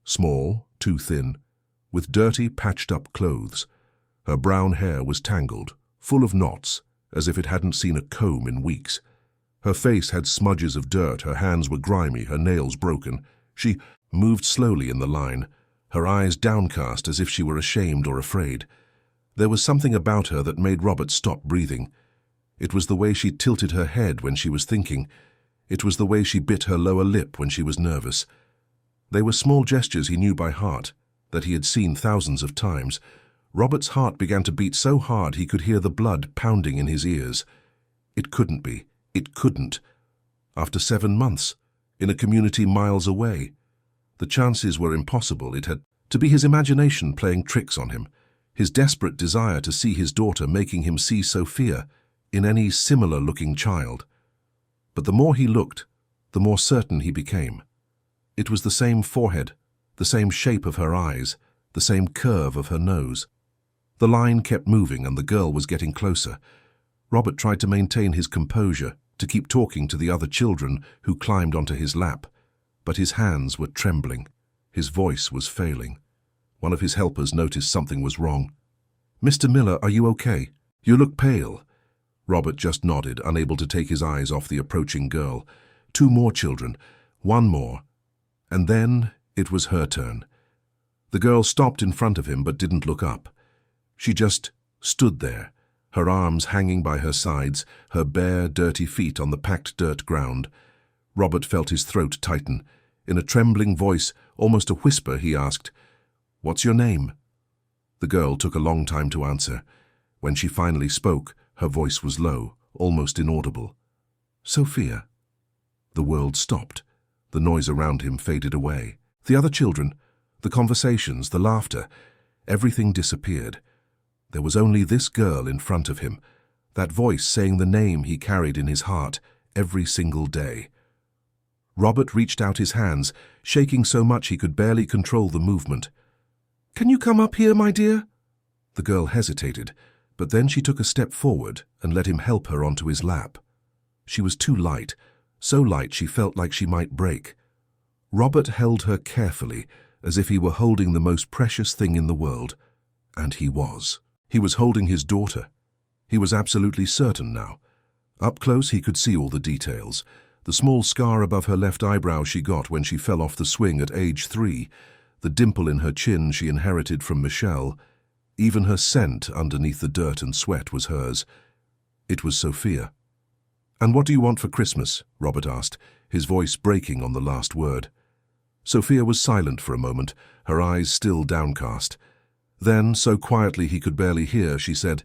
small, too thin, with dirty, patched-up clothes. Her brown hair was tangled, full of knots, as if it hadn't seen a comb in weeks. Her face had smudges of dirt, her hands were grimy, her nails broken. She moved slowly in the line, her eyes downcast as if she were ashamed or afraid. There was something about her that made Robert stop breathing. It was the way she tilted her head when she was thinking. It was the way she bit her lower lip when she was nervous. They were small gestures he knew by heart, that he had seen thousands of times. Robert's heart began to beat so hard he could hear the blood pounding in his ears. It couldn't be. It couldn't. After 7 months, in a community miles away. The chances were impossible. It had to be his imagination playing tricks on him, his desperate desire to see his daughter making him see Sophia in any similar-looking child. But the more he looked, the more certain he became. It was the same forehead, the same shape of her eyes, the same curve of her nose. The line kept moving and the girl was getting closer. Robert tried to maintain his composure, to keep talking to the other children who climbed onto his lap, but his hands were trembling. His voice was failing. One of his helpers noticed something was wrong. "Mr. Miller, are you okay? You look pale." Robert just nodded, unable to take his eyes off the approaching girl. 2 more children, 1 more. And then it was her turn. The girl stopped in front of him but didn't look up. She just stood there, her arms hanging by her sides, her bare, dirty feet on the packed dirt ground. Robert felt his throat tighten. In a trembling voice, almost a whisper, he asked, "What's your name?" The girl took a long time to answer. When she finally spoke, her voice was low, almost inaudible. "Sophia." The world stopped. The noise around him faded away. The other children, the conversations, the laughter, everything disappeared. There was only this girl in front of him, that voice saying the name he carried in his heart every single day. Robert reached out his hands, shaking so much he could barely control the movement. "Can you come up here, my dear?" The girl hesitated, but then she took a step forward and let him help her onto his lap. She was too light, so light she felt like she might break. Robert held her carefully, as if he were holding the most precious thing in the world. And he was. He was holding his daughter. He was absolutely certain now. Up close he could see all the details. The small scar above her left eyebrow she got when she fell off the swing at age 3, the dimple in her chin she inherited from Michelle. Even her scent underneath the dirt and sweat was hers. It was Sophia. "And what do you want for Christmas?" Robert asked, his voice breaking on the last word. Sophia was silent for a moment, her eyes still downcast. Then, so quietly he could barely hear, she said,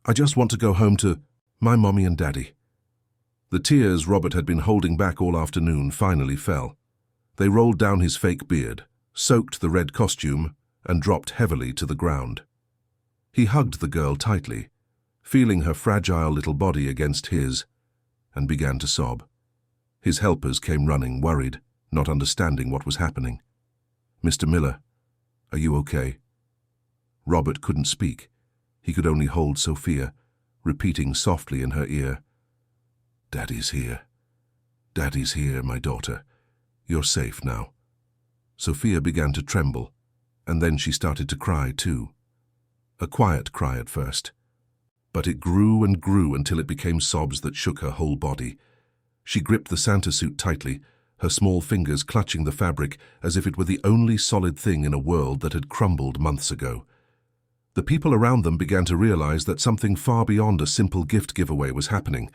"I just want to go home to my mommy and daddy." The tears Robert had been holding back all afternoon finally fell. They rolled down his fake beard, soaked the red costume, and dropped heavily to the ground. He hugged the girl tightly, feeling her fragile little body against his, and began to sob. His helpers came running, worried, not understanding what was happening. "Mr. Miller, are you okay?" Robert couldn't speak. He could only hold Sophia, repeating softly in her ear, "Daddy's here. Daddy's here, my daughter. You're safe now." Sophia began to tremble, and then she started to cry too. A quiet cry at first, but it grew and grew until it became sobs that shook her whole body. She gripped the Santa suit tightly, her small fingers clutching the fabric as if it were the only solid thing in a world that had crumbled months ago. The people around them began to realize that something far beyond a simple gift giveaway was happening.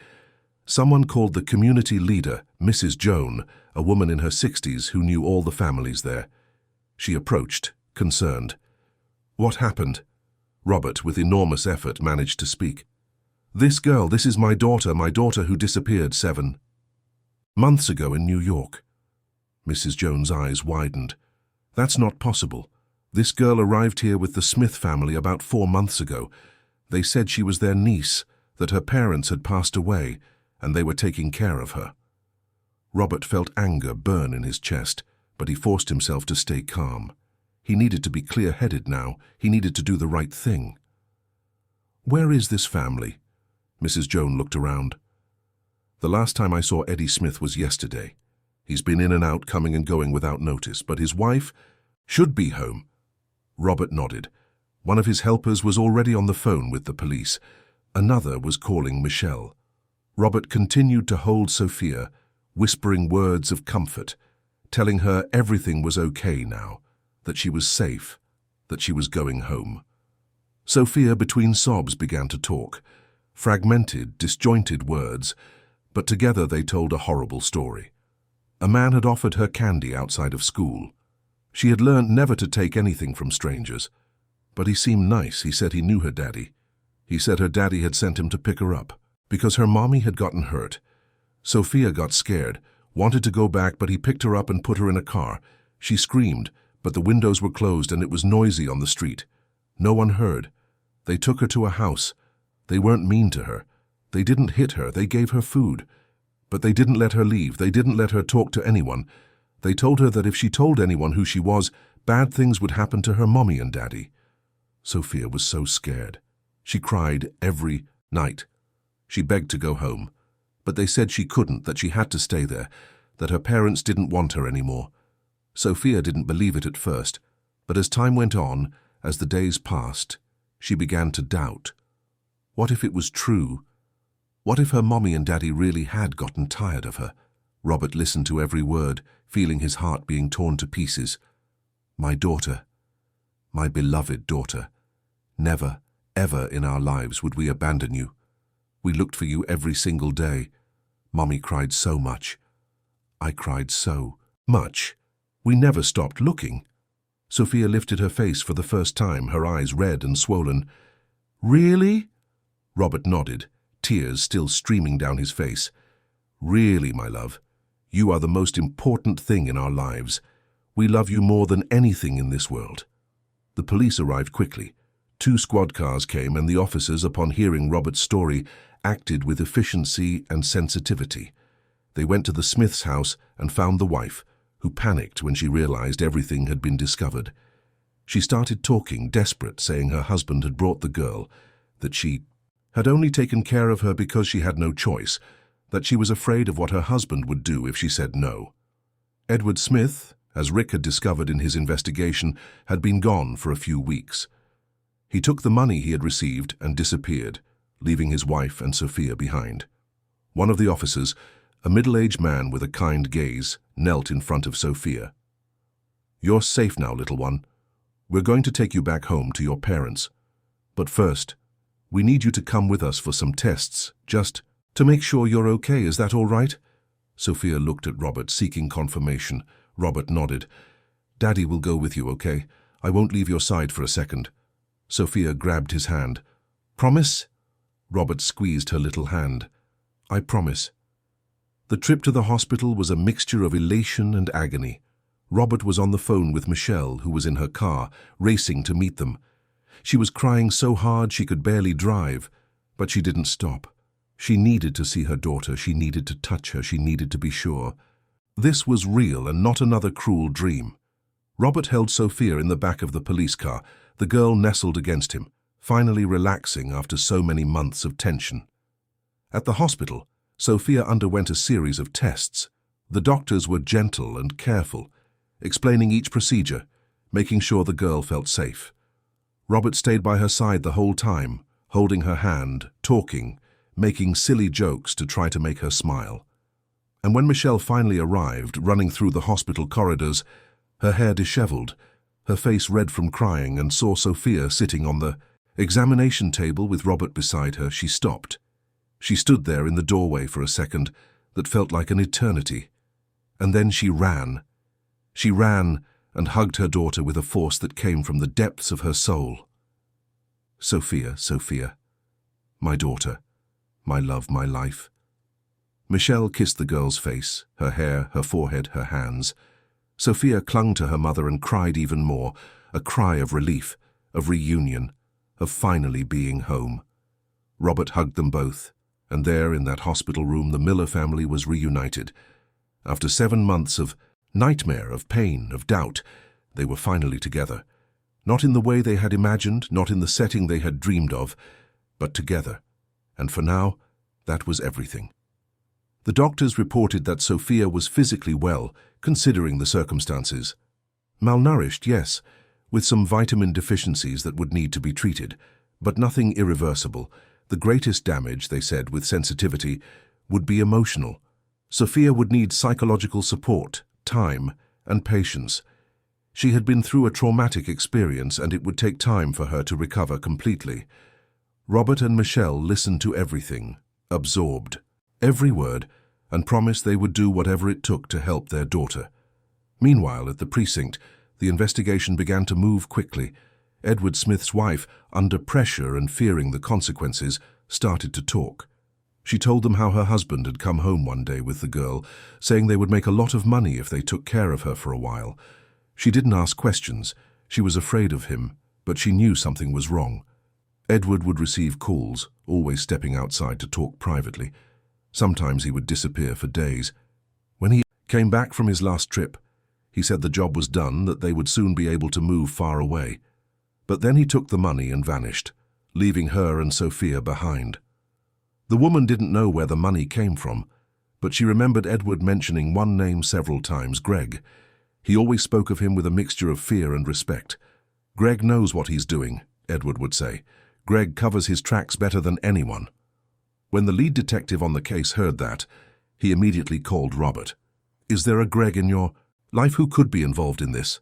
Someone called the community leader, Mrs. Joan, a woman in her 60s who knew all the families there. She approached, concerned. "What happened?" Robert, with enormous effort, managed to speak. "This girl, this is my daughter who disappeared 7 months ago in New York." Mrs. Jones' eyes widened. "That's not possible. This girl arrived here with the Smith family about 4 months ago. They said she was their niece, that her parents had passed away, and they were taking care of her." Robert felt anger burn in his chest, but he forced himself to stay calm. He needed to be clear-headed now. He needed to do the right thing. "Where is this family?" Mrs. Joan looked around. "The last time I saw Eddie Smith was yesterday. He's been in and out, coming and going without notice, but his wife should be home." Robert nodded. One of his helpers was already on the phone with the police. Another was calling Michelle. Robert continued to hold Sophia, whispering words of comfort, telling her everything was okay now, that she was safe, that she was going home. Sophia, between sobs, began to talk, fragmented, disjointed words, but together they told a horrible story. A man had offered her candy outside of school. She had learned never to take anything from strangers. But he seemed nice. He said he knew her daddy. He said her daddy had sent him to pick her up because her mommy had gotten hurt. Sophia got scared, wanted to go back, but he picked her up and put her in a car. She screamed, but the windows were closed and it was noisy on the street. No one heard. They took her to a house. They weren't mean to her. They didn't hit her. They gave her food. But they didn't let her leave. They didn't let her talk to anyone. They told her that if she told anyone who she was, bad things would happen to her mommy and daddy. Sophia was so scared. She cried every night. She begged to go home. But they said she couldn't, that she had to stay there, that her parents didn't want her anymore. Sophia didn't believe it at first, but as time went on, as the days passed, she began to doubt. What if it was true? What if her mommy and daddy really had gotten tired of her? Robert listened to every word, feeling his heart being torn to pieces. "My daughter, my beloved daughter. Never, ever in our lives would we abandon you. We looked for you every single day. Mommy cried so much. I cried so much. We never stopped looking." Sophia lifted her face for the first time, her eyes red and swollen. "Really?" Robert nodded, tears still streaming down his face. "Really, my love. You are the most important thing in our lives. We love you more than anything in this world." The police arrived quickly. 2 squad cars came, and the officers, upon hearing Robert's story, acted with efficiency and sensitivity. They went to the Smith's house and found the wife, who panicked when she realized everything had been discovered. She started talking, desperate, saying her husband had brought the girl, that she had only taken care of her because she had no choice, that she was afraid of what her husband would do if she said no. Edward Smith, as Rick had discovered in his investigation, had been gone for a few weeks. He took the money he had received and disappeared, leaving his wife and Sophia behind. One of the officers, a middle-aged man with a kind gaze, knelt in front of Sophia. "You're safe now, little one. We're going to take you back home to your parents. But first, we need you to come with us for some tests, just to make sure you're okay. Is that all right?" Sophia looked at Robert, seeking confirmation. Robert nodded. "Daddy will go with you, okay? I won't leave your side for a second." Sophia grabbed his hand. "Promise?" Robert squeezed her little hand. "I promise." The trip to the hospital was a mixture of elation and agony. Robert was on the phone with Michelle, who was in her car, racing to meet them. She was crying so hard she could barely drive, but she didn't stop. She needed to see her daughter, she needed to touch her, she needed to be sure. This was real and not another cruel dream. Robert held Sophia in the back of the police car, the girl nestled against him, finally relaxing after so many months of tension. At the hospital, Sophia underwent a series of tests. The doctors were gentle and careful, explaining each procedure, making sure the girl felt safe. Robert stayed by her side the whole time, holding her hand, talking, making silly jokes to try to make her smile. And when Michelle finally arrived, running through the hospital corridors, her hair disheveled, her face red from crying, and saw Sophia sitting on the examination table with Robert beside her, she stopped. She stood there in the doorway for a second that felt like an eternity. And then she ran. She ran and hugged her daughter with a force that came from the depths of her soul. "Sophia, Sophia, my daughter, my love, my life." Michelle kissed the girl's face, her hair, her forehead, her hands. Sophia clung to her mother and cried even more, a cry of relief, of reunion, of finally being home. Robert hugged them both, and there in that hospital room the Miller family was reunited. After 7 months of nightmare, of pain, of doubt, they were finally together. Not in the way they had imagined, not in the setting they had dreamed of, but together. And for now, that was everything. The doctors reported that Sophia was physically well, considering the circumstances. Malnourished, yes, with some vitamin deficiencies that would need to be treated, but nothing irreversible. The greatest damage, they said with sensitivity, would be emotional. Sophia would need psychological support, time, and patience. She had been through a traumatic experience, and it would take time for her to recover completely. Robert and Michelle listened to everything, absorbed every word, and promised they would do whatever it took to help their daughter. Meanwhile, at the precinct, the investigation began to move quickly. Edward Smith's wife, under pressure and fearing the consequences, started to talk. She told them how her husband had come home one day with the girl, saying they would make a lot of money if they took care of her for a while. She didn't ask questions. She was afraid of him, but she knew something was wrong. Edward would receive calls, always stepping outside to talk privately. Sometimes he would disappear for days. When he came back from his last trip, he said the job was done, that they would soon be able to move far away. But then he took the money and vanished, leaving her and Sophia behind. The woman didn't know where the money came from, but she remembered Edward mentioning one name several times, Greg. He always spoke of him with a mixture of fear and respect. "Greg knows what he's doing," Edward would say. "Greg covers his tracks better than anyone." When the lead detective on the case heard that, he immediately called Robert. "Is there a Greg in your life who could be involved in this?"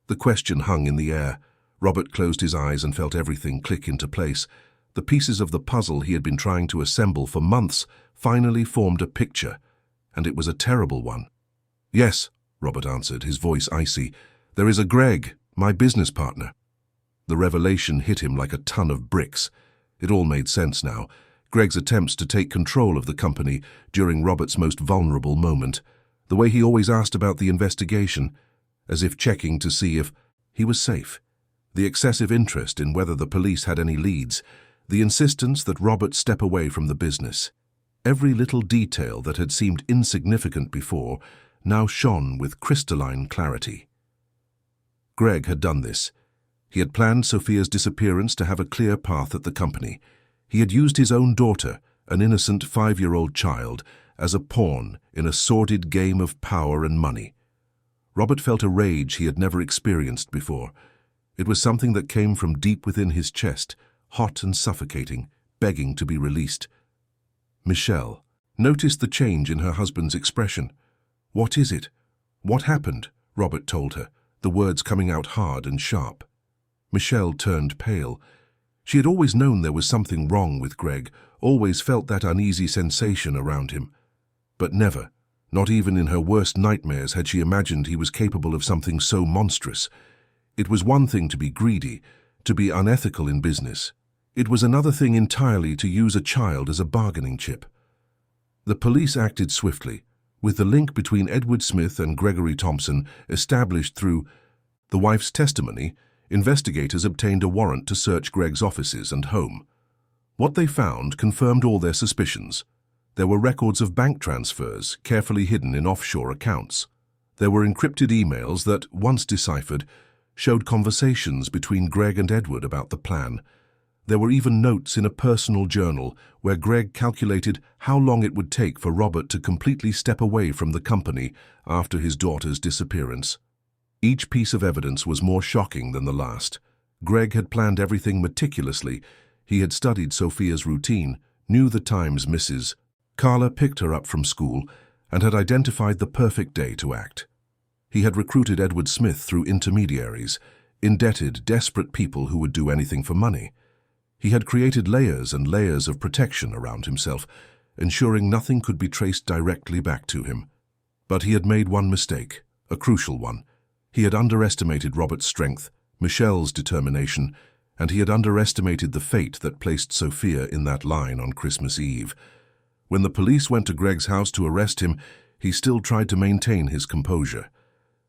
The question hung in the air. Robert closed his eyes and felt everything click into place. The pieces of the puzzle he had been trying to assemble for months finally formed a picture, and it was a terrible one. "Yes," Robert answered, his voice icy. "There is a Greg, my business partner." The revelation hit him like a ton of bricks. It all made sense now. Greg's attempts to take control of the company during Robert's most vulnerable moment. The way he always asked about the investigation, as if checking to see if he was safe. The excessive interest in whether the police had any leads. The insistence that Robert step away from the business. Every little detail that had seemed insignificant before now shone with crystalline clarity. Greg had done this. He had planned Sophia's disappearance to have a clear path at the company. He had used his own daughter, an innocent 5-year-old child, as a pawn in a sordid game of power and money. Robert felt a rage he had never experienced before. It was something that came from deep within his chest, hot and suffocating, begging to be released. Michelle noticed the change in her husband's expression. "What is it? What happened?" Robert told her, the words coming out hard and sharp. Michelle turned pale. She had always known there was something wrong with Greg, always felt that uneasy sensation around him. But never, not even in her worst nightmares, had she imagined he was capable of something so monstrous. It was one thing to be greedy, to be unethical in business. It was another thing entirely to use a child as a bargaining chip. The police acted swiftly, with the link between Edward Smith and Gregory Thompson established through the wife's testimony. Investigators obtained a warrant to search Greg's offices and home. What they found confirmed all their suspicions. There were records of bank transfers carefully hidden in offshore accounts. There were encrypted emails that, once deciphered, showed conversations between Greg and Edward about the plan. There were even notes in a personal journal where Greg calculated how long it would take for Robert to completely step away from the company after his daughter's disappearance. Each piece of evidence was more shocking than the last. Greg had planned everything meticulously. He had studied Sophia's routine, knew the times Mrs. Carla picked her up from school, and had identified the perfect day to act. He had recruited Edward Smith through intermediaries, indebted, desperate people who would do anything for money. He had created layers and layers of protection around himself, ensuring nothing could be traced directly back to him. But he had made one mistake, a crucial one. He had underestimated Robert's strength, Michelle's determination, and he had underestimated the fate that placed Sophia in that line on Christmas Eve. When the police went to Greg's house to arrest him, he still tried to maintain his composure.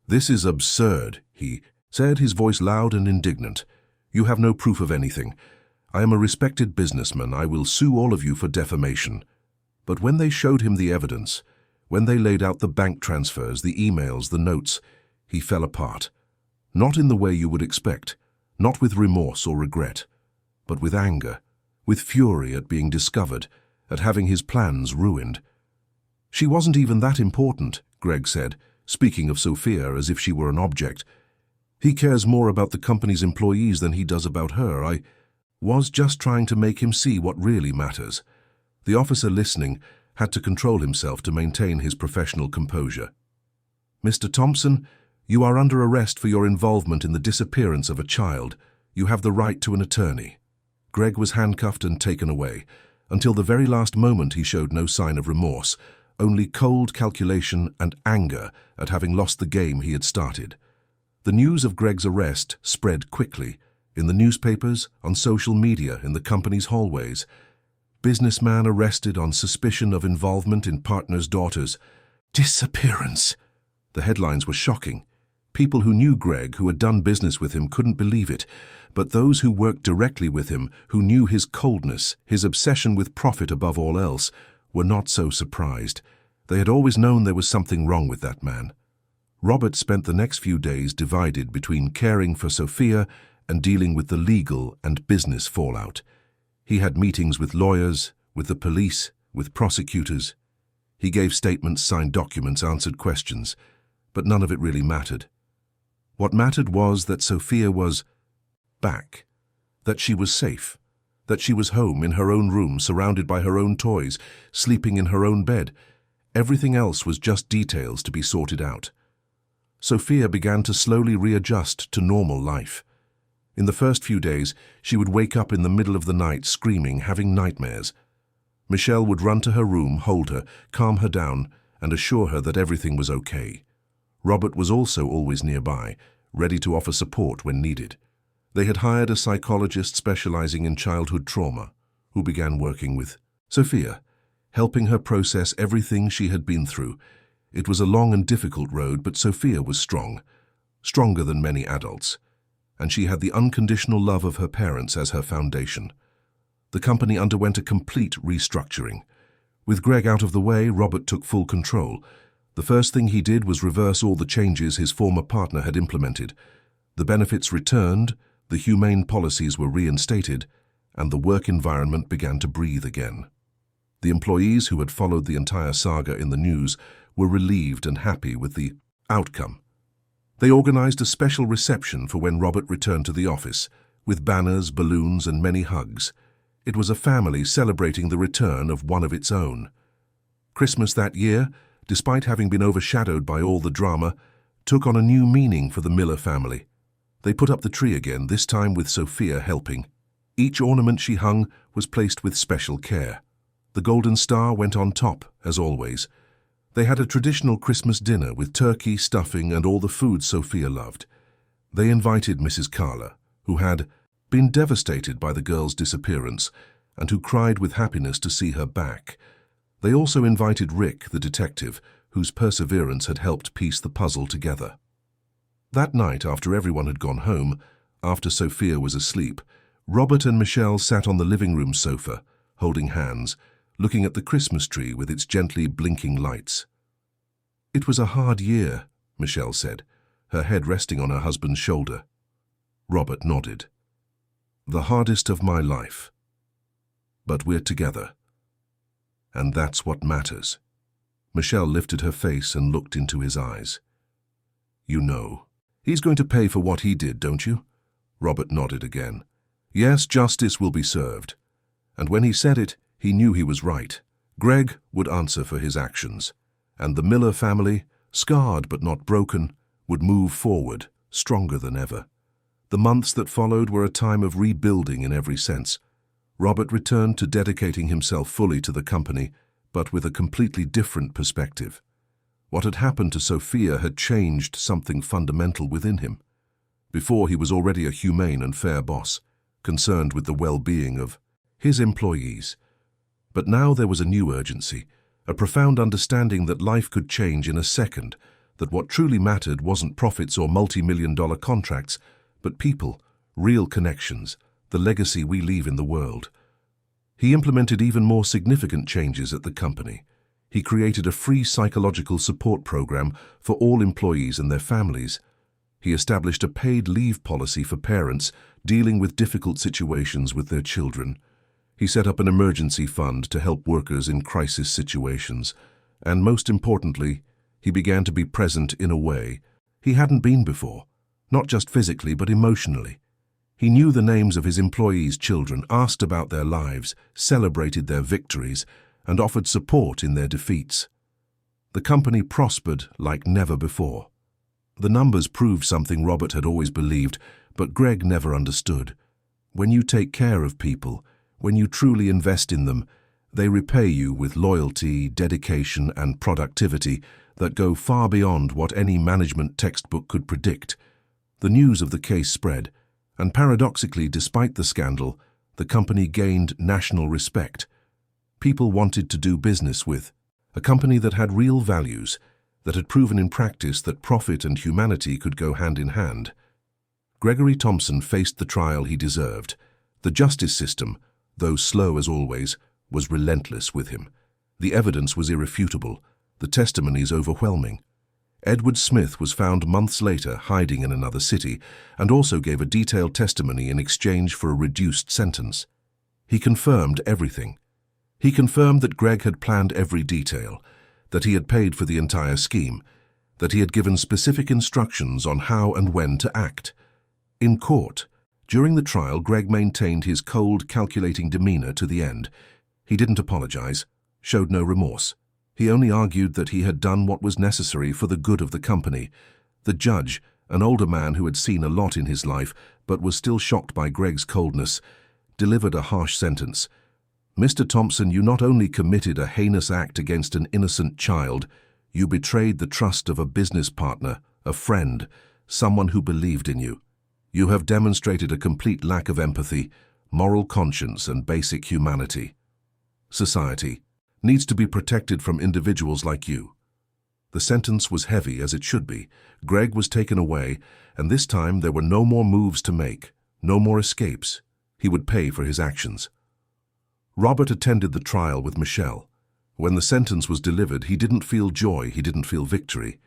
"This is absurd," he said, his voice loud and indignant. "You have no proof of anything. I am a respected businessman. I will sue all of you for defamation." But when they showed him the evidence, when they laid out the bank transfers, the emails, the notes, he fell apart. Not in the way you would expect, not with remorse or regret, but with anger, with fury at being discovered, at having his plans ruined. "She wasn't even that important," Greg said, speaking of Sophia as if she were an object. "He cares more about the company's employees than he does about her. I was just trying to make him see what really matters." The officer listening had to control himself to maintain his professional composure. "Mr. Thompson, you are under arrest for your involvement in the disappearance of a child. You have the right to an attorney." Greg was handcuffed and taken away. Until the very last moment he showed no sign of remorse, only cold calculation and anger at having lost the game he had started. The news of Greg's arrest spread quickly, in the newspapers, on social media, in the company's hallways. "Businessman arrested on suspicion of involvement in partner's daughter's disappearance." The headlines were shocking. People who knew Greg, who had done business with him, couldn't believe it. But those who worked directly with him, who knew his coldness, his obsession with profit above all else, were not so surprised. They had always known there was something wrong with that man. Robert spent the next few days divided between caring for Sophia and dealing with the legal and business fallout. He had meetings with lawyers, with the police, with prosecutors. He gave statements, signed documents, answered questions, but none of it really mattered. What mattered was that Sophia was back, that she was safe, that she was home in her own room, surrounded by her own toys, sleeping in her own bed. Everything else was just details to be sorted out. Sophia began to slowly readjust to normal life. In the first few days, she would wake up in the middle of the night screaming, having nightmares. Michelle would run to her room, hold her, calm her down, and assure her that everything was okay. Robert was also always nearby, ready to offer support when needed. They had hired a psychologist specializing in childhood trauma, who began working with Sophia, helping her process everything she had been through. It was a long and difficult road, but Sophia was strong, stronger than many adults, and she had the unconditional love of her parents as her foundation. The company underwent a complete restructuring. With Greg out of the way, Robert took full control. The first thing he did was reverse all the changes his former partner had implemented. The benefits returned, the humane policies were reinstated, and the work environment began to breathe again. The employees who had followed the entire saga in the news were relieved and happy with the outcome. They organized a special reception for when Robert returned to the office, with banners, balloons, and many hugs. It was a family celebrating the return of one of its own. Christmas that year, despite having been overshadowed by all the drama, took on a new meaning for the Miller family. They put up the tree again, this time with Sophia helping. Each ornament she hung was placed with special care. The golden star went on top, as always. They had a traditional Christmas dinner with turkey, stuffing, and all the food Sophia loved. They invited Mrs. Carla, who had been devastated by the girl's disappearance and who cried with happiness to see her back. They also invited Rick, the detective, whose perseverance had helped piece the puzzle together. That night, after everyone had gone home, after Sophia was asleep, Robert and Michelle sat on the living room sofa, holding hands, looking at the Christmas tree with its gently blinking lights. "It was a hard year," Michelle said, her head resting on her husband's shoulder. Robert nodded. "The hardest of my life. But we're together. And that's what matters." Michelle lifted her face and looked into his eyes. "You know, he's going to pay for what he did, don't you?" Robert nodded again. "Yes, justice will be served." And when he said it, he knew he was right. Greg would answer for his actions, and the Miller family, scarred but not broken, would move forward, stronger than ever. The months that followed were a time of rebuilding in every sense. Robert returned to dedicating himself fully to the company, but with a completely different perspective. What had happened to Sophia had changed something fundamental within him. Before, he was already a humane and fair boss, concerned with the well-being of his employees. But now there was a new urgency, a profound understanding that life could change in a second, that what truly mattered wasn't profits or multi-million-dollar contracts, but people, real connections, the legacy we leave in the world. He implemented even more significant changes at the company. He created a free psychological support program for all employees and their families. He established a paid leave policy for parents dealing with difficult situations with their children. He set up an emergency fund to help workers in crisis situations. And most importantly, he began to be present in a way he hadn't been before, not just physically but emotionally. He knew the names of his employees' children, asked about their lives, celebrated their victories, and offered support in their defeats. The company prospered like never before. The numbers proved something Robert had always believed, but Greg never understood. When you take care of people, when you truly invest in them, they repay you with loyalty, dedication, and productivity that go far beyond what any management textbook could predict. The news of the case spread, and paradoxically, despite the scandal, the company gained national respect. People wanted to do business with a company that had real values, that had proven in practice that profit and humanity could go hand in hand. Gregory Thompson faced the trial he deserved. The justice system, though slow as always, was relentless with him. The evidence was irrefutable, the testimonies overwhelming. Edward Smith was found months later hiding in another city and also gave a detailed testimony in exchange for a reduced sentence. He confirmed everything. He confirmed that Greg had planned every detail, that he had paid for the entire scheme, that he had given specific instructions on how and when to act. In court, during the trial, Greg maintained his cold, calculating demeanor to the end. He didn't apologize, showed no remorse. He only argued that he had done what was necessary for the good of the company. The judge, an older man who had seen a lot in his life but was still shocked by Greg's coldness, delivered a harsh sentence. "Mr. Thompson, you not only committed a heinous act against an innocent child, you betrayed the trust of a business partner, a friend, someone who believed in you. You have demonstrated a complete lack of empathy, moral conscience, and basic humanity. Society needs to be protected from individuals like you." The sentence was heavy, as it should be. Greg was taken away, and this time there were no more moves to make, no more escapes. He would pay for his actions. Robert attended the trial with Michelle. When the sentence was delivered, he didn't feel joy, he didn't feel victory.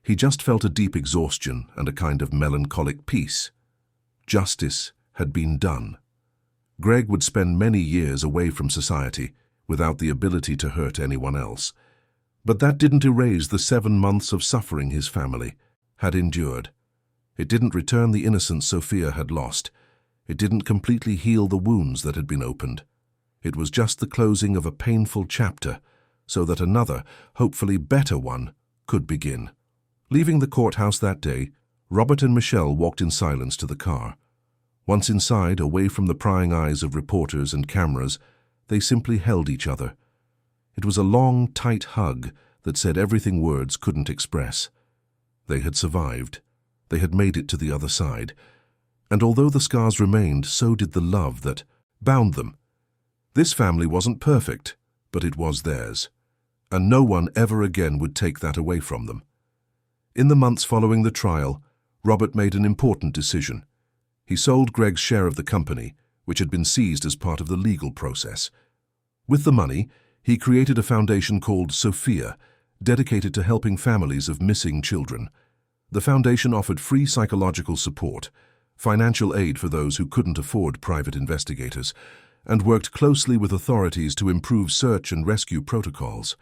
He just felt a deep exhaustion and a kind of melancholic peace. Justice had been done. Greg would spend many years away from society, without the ability to hurt anyone else. But that didn't erase the 7 months of suffering his family had endured. It didn't return the innocence Sophia had lost. It didn't completely heal the wounds that had been opened. It was just the closing of a painful chapter, so that another, hopefully better one, could begin. Leaving the courthouse that day, Robert and Michelle walked in silence to the car. Once inside, away from the prying eyes of reporters and cameras, they simply held each other. It was a long, tight hug that said everything words couldn't express. They had survived. They had made it to the other side. And although the scars remained, so did the love that bound them. This family wasn't perfect, but it was theirs. And no one ever again would take that away from them. In the months following the trial, Robert made an important decision. He sold Greg's share of the company, which had been seized as part of the legal process. With the money, he created a foundation called Sophia, dedicated to helping families of missing children. The foundation offered free psychological support, financial aid for those who couldn't afford private investigators, and worked closely with authorities to improve search and rescue protocols.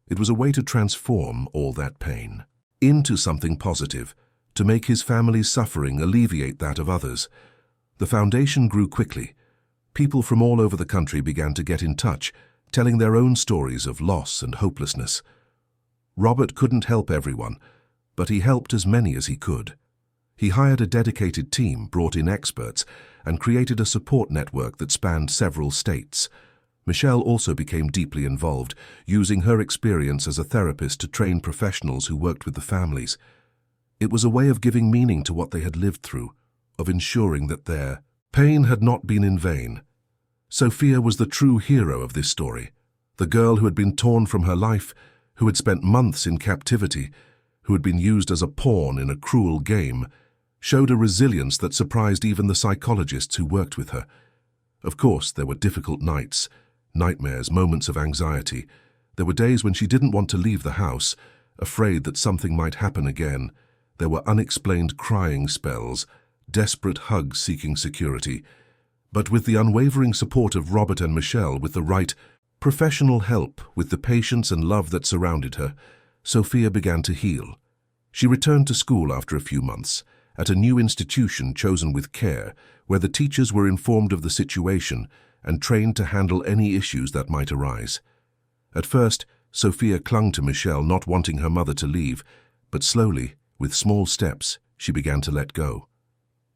It was a way to transform all that pain into something positive, to make his family's suffering alleviate that of others. The foundation grew quickly. People from all over the country began to get in touch, telling their own stories of loss and hopelessness. Robert couldn't help everyone, but he helped as many as he could. He hired a dedicated team, brought in experts, and created a support network that spanned several states. Michelle also became deeply involved, using her experience as a therapist to train professionals who worked with the families. It was a way of giving meaning to what they had lived through, of ensuring that their pain had not been in vain. Sophia was the true hero of this story, the girl who had been torn from her life, who had spent months in captivity, who had been used as a pawn in a cruel game, showed a resilience that surprised even the psychologists who worked with her. Of course, there were difficult nights, nightmares, moments of anxiety. There were days when she didn't want to leave the house, afraid that something might happen again. There were unexplained crying spells, desperate hugs seeking security. But with the unwavering support of Robert and Michelle, with the right professional help, with the patience and love that surrounded her, Sophia began to heal. She returned to school after a few months, at a new institution chosen with care, where the teachers were informed of the situation and trained to handle any issues that might arise. At first, Sophia clung to Michelle, not wanting her mother to leave, but slowly, with small steps, she began to let go.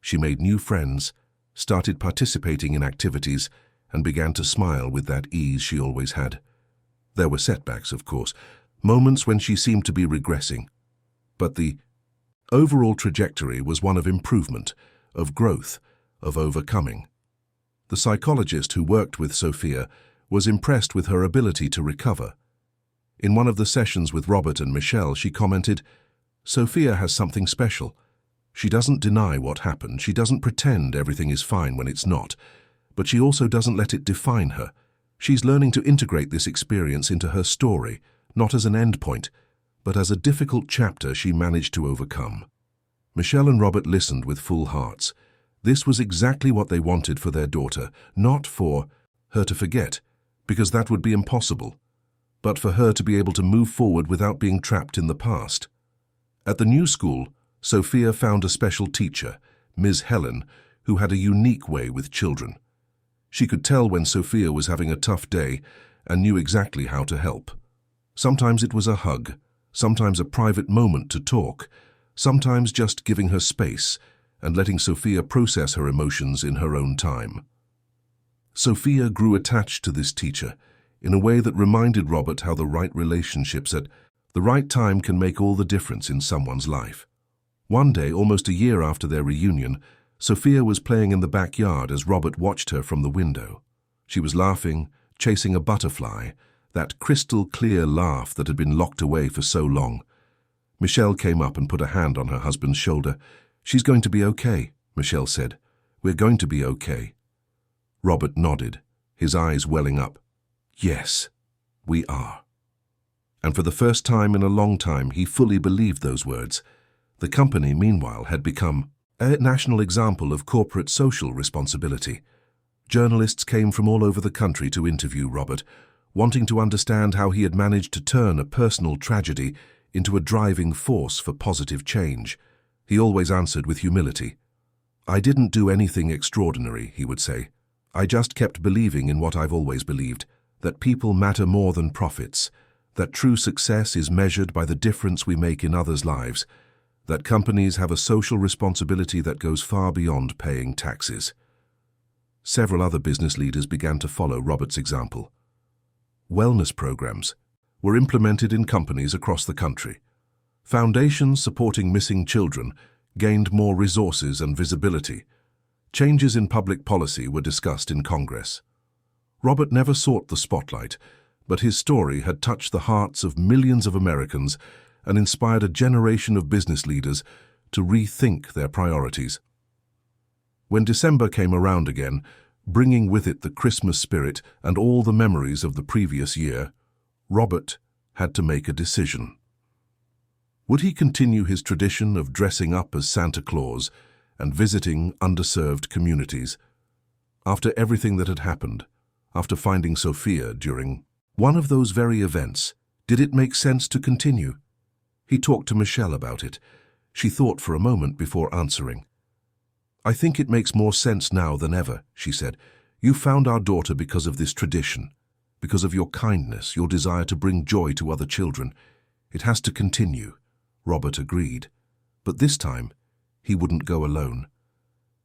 She made new friends, started participating in activities, and began to smile with that ease she always had. There were setbacks, of course, moments when she seemed to be regressing. But the overall trajectory was one of improvement, of growth, of overcoming. The psychologist who worked with Sophia was impressed with her ability to recover. In one of the sessions with Robert and Michelle, she commented, "Sophia has something special. She doesn't deny what happened. She doesn't pretend everything is fine when it's not. But she also doesn't let it define her. She's learning to integrate this experience into her story, not as an endpoint, but as a difficult chapter she managed to overcome." Michelle and Robert listened with full hearts. This was exactly what they wanted for their daughter, not for her to forget, because that would be impossible, but for her to be able to move forward without being trapped in the past. At the new school, Sophia found a special teacher, Ms. Helen, who had a unique way with children. She could tell when Sophia was having a tough day and knew exactly how to help. Sometimes it was a hug, sometimes a private moment to talk, sometimes just giving her space and letting Sophia process her emotions in her own time. Sophia grew attached to this teacher in a way that reminded Robert how the right relationships at the right time can make all the difference in someone's life. One day, almost a year after their reunion, Sophia was playing in the backyard as Robert watched her from the window. She was laughing, chasing a butterfly, that crystal-clear laugh that had been locked away for so long. Michelle came up and put a hand on her husband's shoulder. "She's going to be okay," Michelle said. "We're going to be okay." Robert nodded, his eyes welling up. "Yes, we are." And for the first time in a long time, he fully believed those words. The company, meanwhile, had become a national example of corporate social responsibility. Journalists came from all over the country to interview Robert, wanting to understand how he had managed to turn a personal tragedy into a driving force for positive change. He always answered with humility. "I didn't do anything extraordinary," he would say. I just kept believing in what I've always believed, that people matter more than profits, that true success is measured by the difference we make in others' lives, that companies have a social responsibility that goes far beyond paying taxes. Several other business leaders began to follow Robert's example. Wellness programs were implemented in companies across the country. Foundations supporting missing children gained more resources and visibility. Changes in public policy were discussed in Congress. Robert never sought the spotlight, but his story had touched the hearts of millions of Americans and inspired a generation of business leaders to rethink their priorities. When December came around again, bringing with it the Christmas spirit and all the memories of the previous year, Robert had to make a decision. Would he continue his tradition of dressing up as Santa Claus and visiting underserved communities? After everything that had happened, after finding Sophia during one of those very events, did it make sense to continue? He talked to Michelle about it. She thought for a moment before answering. "I think it makes more sense now than ever," she said. "You found our daughter because of this tradition, because of your kindness, your desire to bring joy to other children. It has to continue." Robert agreed. But this time, he wouldn't go alone.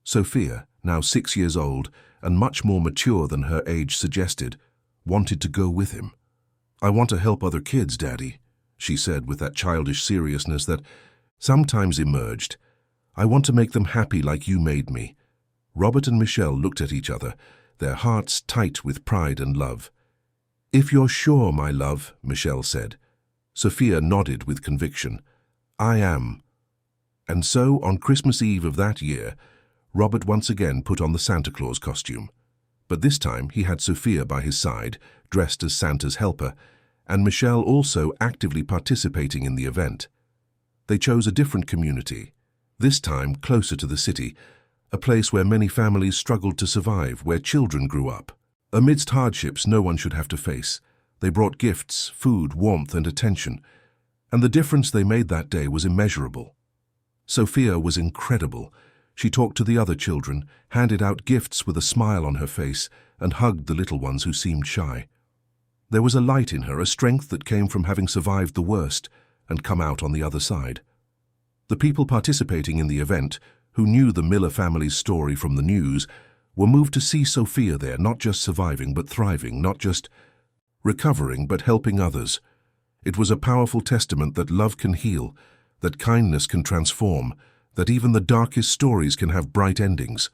Sophia, now 6 years old and much more mature than her age suggested, wanted to go with him. "I want to help other kids, Daddy," she said with that childish seriousness that sometimes emerged. "I want to make them happy like you made me." Robert and Michelle looked at each other, their hearts tight with pride and love. "If you're sure, my love," Michelle said. Sophia nodded with conviction. "I am." And so, on Christmas Eve of that year, Robert once again put on the Santa Claus costume. But this time he had Sophia by his side, dressed as Santa's helper, and Michelle also actively participating in the event. They chose a different community, this time closer to the city, a place where many families struggled to survive, where children grew up. Amidst hardships no one should have to face, they brought gifts, food, warmth, and attention, and the difference they made that day was immeasurable. Sophia was incredible. She talked to the other children, handed out gifts with a smile on her face, and hugged the little ones who seemed shy. There was a light in her, a strength that came from having survived the worst and come out on the other side. The people participating in the event, who knew the Miller family's story from the news, were moved to see Sophia there, not just surviving but thriving, not just recovering but helping others. It was a powerful testament that love can heal, that kindness can transform, that even the darkest stories can have bright endings.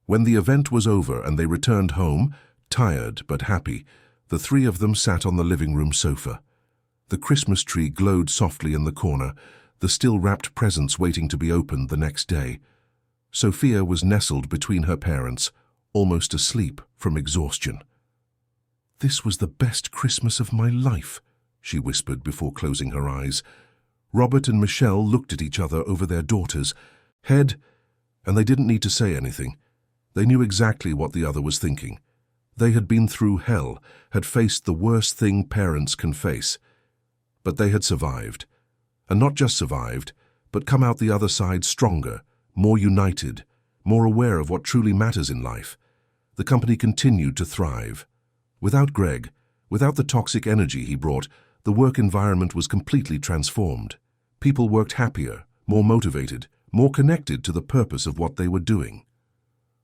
When the event was over and they returned home, tired but happy, the three of them sat on the living room sofa. The Christmas tree glowed softly in the corner, the still-wrapped presents waiting to be opened the next day. Sophia was nestled between her parents, almost asleep from exhaustion. "This was the best Christmas of my life," she whispered before closing her eyes. Robert and Michelle looked at each other over their daughter's head, and they didn't need to say anything. They knew exactly what the other was thinking. They had been through hell, had faced the worst thing parents can face. But they had survived. And not just survived, but come out the other side stronger, more united, more aware of what truly matters in life. The company continued to thrive. Without Greg, without the toxic energy he brought, the work environment was completely transformed. People worked happier, more motivated, more connected to the purpose of what they were doing.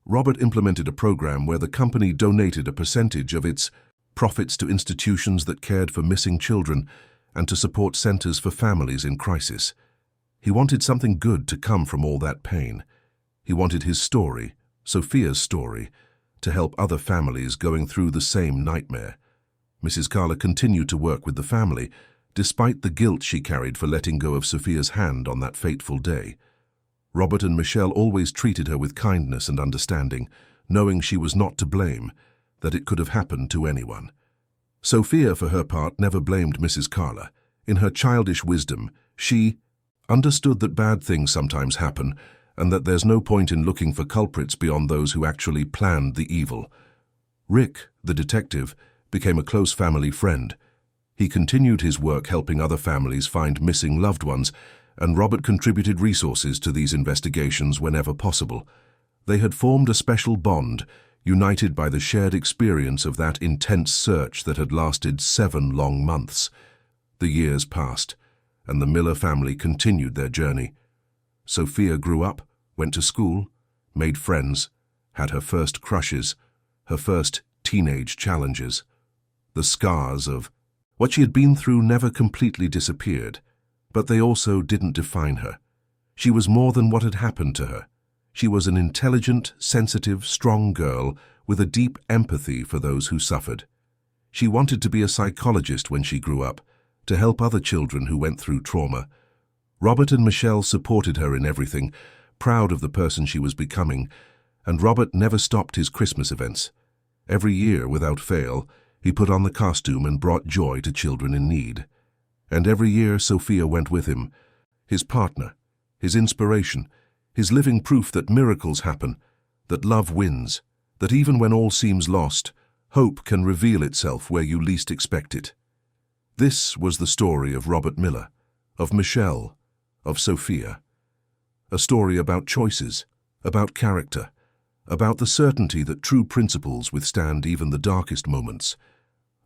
Robert implemented a program where the company donated a percentage of its profits to institutions that cared for missing children and to support centers for families in crisis. He wanted something good to come from all that pain. He wanted his story, Sophia's story, to help other families going through the same nightmare. Mrs. Carla continued to work with the family, despite the guilt she carried for letting go of Sophia's hand on that fateful day. Robert and Michelle always treated her with kindness and understanding, knowing she was not to blame, that it could have happened to anyone. Sophia, for her part, never blamed Mrs. Carla. In her childish wisdom, she understood that bad things sometimes happen and that there's no point in looking for culprits beyond those who actually planned the evil. Rick, the detective, became a close family friend. He continued his work helping other families find missing loved ones, and Robert contributed resources to these investigations whenever possible. They had formed a special bond, united by the shared experience of that intense search that had lasted 7 long months. The years passed, and the Miller family continued their journey. Sophia grew up, went to school, made friends, had her first crushes, her first teenage challenges. The scars of what she had been through never completely disappeared, but they also didn't define her. She was more than what had happened to her. She was an intelligent, sensitive, strong girl with a deep empathy for those who suffered. She wanted to be a psychologist when she grew up, to help other children who went through trauma. Robert and Michelle supported her in everything, proud of the person she was becoming, and Robert never stopped his Christmas events. Every year, without fail, he put on the costume and brought joy to children in need. And every year Sophia went with him, his partner, his inspiration, his living proof that miracles happen, that love wins, that even when all seems lost, hope can reveal itself where you least expect it. This was the story of Robert Miller, of Michelle, of Sophia. A story about choices, about character, about the certainty that true principles withstand even the darkest moments.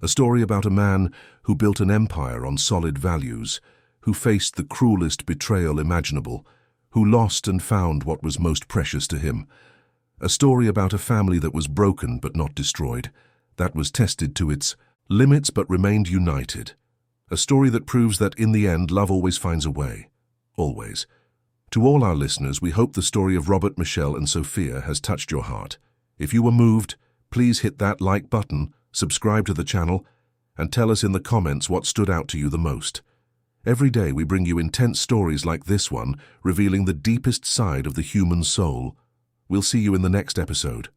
A story about a man who built an empire on solid values, who faced the cruelest betrayal imaginable, who lost and found what was most precious to him. A story about a family that was broken but not destroyed, that was tested to its limits but remained united. A story that proves that in the end love always finds a way. Always. To all our listeners, we hope the story of Robert, Michelle and Sophia has touched your heart. If you were moved, please hit that like button, subscribe to the channel, and tell us in the comments what stood out to you the most. Every day we bring you intense stories like this one, revealing the deepest side of the human soul. We'll see you in the next episode.